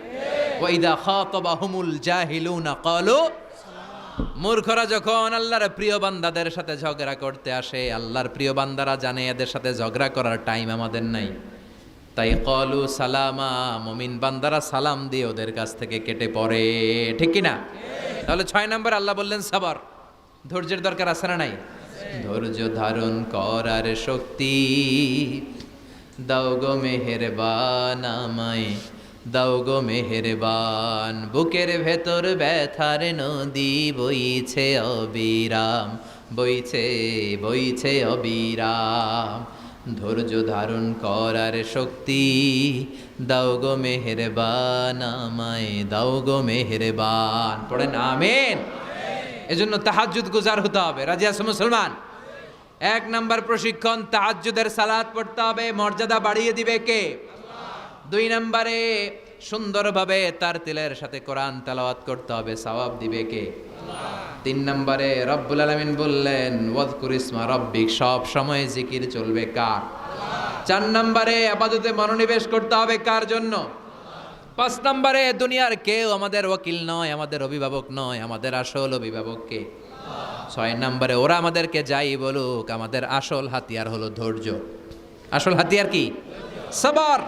ওয়া ইদা খাতাবাহুমুল জাহিলুনা ক্বালু, মূর্খরা যখন আল্লাহর প্রিয় বান্দাদের সাথে ঝগড়া করতে আসে, আল্লাহর প্রিয় বান্দারা জানে এদের সাথে ঝগড়া করার টাইম আমাদের নাই, তাই ক্বালু সালামা, মুমিন বান্দারা সালাম দিয়ে ওদের কাছ থেকে কেটে পড়ে, ঠিক কিনা? তাহলে 6 নম্বর আল্লাহ বললেন সাবর, ধৈর্যের দরকার আছে না নাই? ধৈর্য ধারণ করার শক্তি দাও গো মেহেরবান আমায়, দাও গো মেহেরবান। বুকের ভেতর ব্যথার নদী বইছে অবিরাম, বইছে বইছে অবিরাম। ধৈর্য ধারণ করার শক্তি দাও গো মেহেরবান আমায়, দাও গো মেহেরবান। পড়েন আমিন। এজন্য তাহাজ্জুদ গুজার হতে হবে। রাজি আছো মুসলমান? 1 নাম্বার প্রশিক্ষণ, তাহাজ্জুদের সালাত পড়তে হবে। মর্যাদা বাড়িয়ে দিবে কে? 2 নম্বরে সুন্দরভাবে তার তিলের সাথে কোরআন তেলাওয়াত করতে হবে, সওয়াব দিবে কে? 3 নম্বরে রব্বুল আলামিন বললেন ওয়াজকুর ইসমা রাব্বিক, সব সময় জিকির চলবে কার? 4 নম্বরে ইবাদতে মনোনিবেশ করতে হবে কার জন্য? 5 নম্বরে দুনিয়ার কেউ আমাদের ওয়াকিল নয়, আমাদের অভিভাবক নয়, আমাদের আসল অভিভাবক কে? 6 নম্বরে ওরা আমাদেরকে যাই বলুক, আমাদের আসল হাতিয়ার হলো ধৈর্য। আসল হাতিয়ার কি? সবর।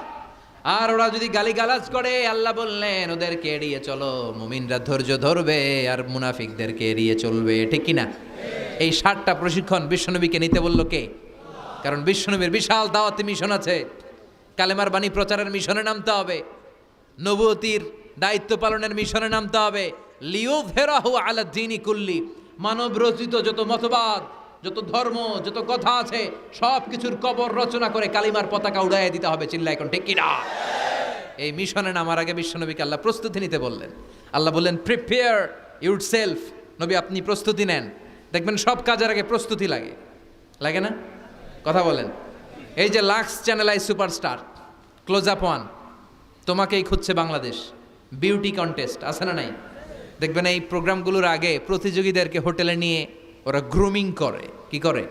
আর ওরা যদি গালিগালাজ করে, আল্লাহ বললেন ওদেরকে এড়িয়ে চলো। মুমিনরা ধৈর্য ধরবে আর মুনাফিকদেরকে এড়িয়ে চলবে, ঠিক কিনা? এই 7টা প্রশিক্ষণ বিশ্বনবীকে নিতে বলল কে? কারণ বিশ্বনবীর বিশাল দাওয়াতি মিশন আছে। কালেমার বাণী প্রচারের মিশনে নামতে হবে, নবুয়তির দায়িত্ব পালনের মিশনে নামতে হবে। লিয়ুযহিরাহু আলা দ্বীনি কুল্লি, মানব রচিত যত মতবাদ, যত ধর্ম, যত কথা আছে, সব কিছুর কবর রচনা করে কালিমার পতাকা উড়াইয়ে দিতে হবে। চিল্লা এখন ঠিক কিনা? এই মিশনে নামার আগে বিশ্বনবীকে আল্লাহ প্রস্তুতি নিতে বললেন। আল্লাহ বললেন প্রিপেয়ার ইউরসেলফ, নবী আপনি প্রস্তুতি নেন। দেখবেন সব কাজের আগে প্রস্তুতি লাগে, লাগে না? কথা বলেন। এই যে Lux Channel I Superstar, Close Up 1, তোমাকেই খুঁজছে বাংলাদেশ, বিউটি কন্টেস্ট আছে না নাই? দেখবেন এই প্রোগ্রামগুলোর আগে প্রতিযোগীদেরকে হোটেলে নিয়ে ওরা গ্রুমিং করে। কি করে?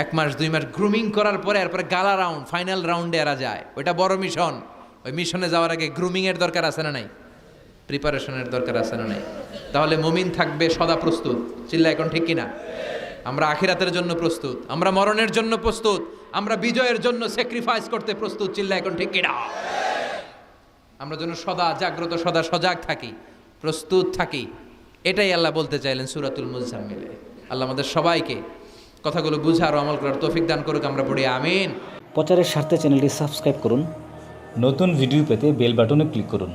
1 মাস 2 মাস গ্রুমিং করার পরে এরপরে গালা রাউন্ড, ফাইনাল রাউন্ডে এরা যায়। ওইটা বড় মিশন। ওই মিশনে যাওয়ার আগে গ্রুমিংয়ের দরকার আছে না নাই? প্রিপারেশনের দরকার আছে না নাই? তাহলে মুমিন থাকবে সদা প্রস্তুত। চিল্লা এখন ঠিক কিনা? আমরা আখিরাতের জন্য প্রস্তুত, আমরা মরণের জন্য প্রস্তুত, আমরা বিজয়ের জন্য স্যাক্রিফাইস করতে প্রস্তুত। চিল্লা এখন ঠিক কিনা? আমরা যেন সদা জাগ্রত, সদা সজাগ থাকি, প্রস্তুত থাকি। এটাই আল্লাহ বলতে চাইলেন সূরাতুল মুজাম্মিলে। আল্লাহ আমাদের সবাইকে কথাগুলো বুঝার ও আমল করার তৌফিক দান করুক। আমরা পড়ি আমিন। প্রচারের স্বার্থে চ্যানেলটি সাবস্ক্রাইব করুন। নতুন ভিডিও পেতে বেল বাটনে ক্লিক করুন।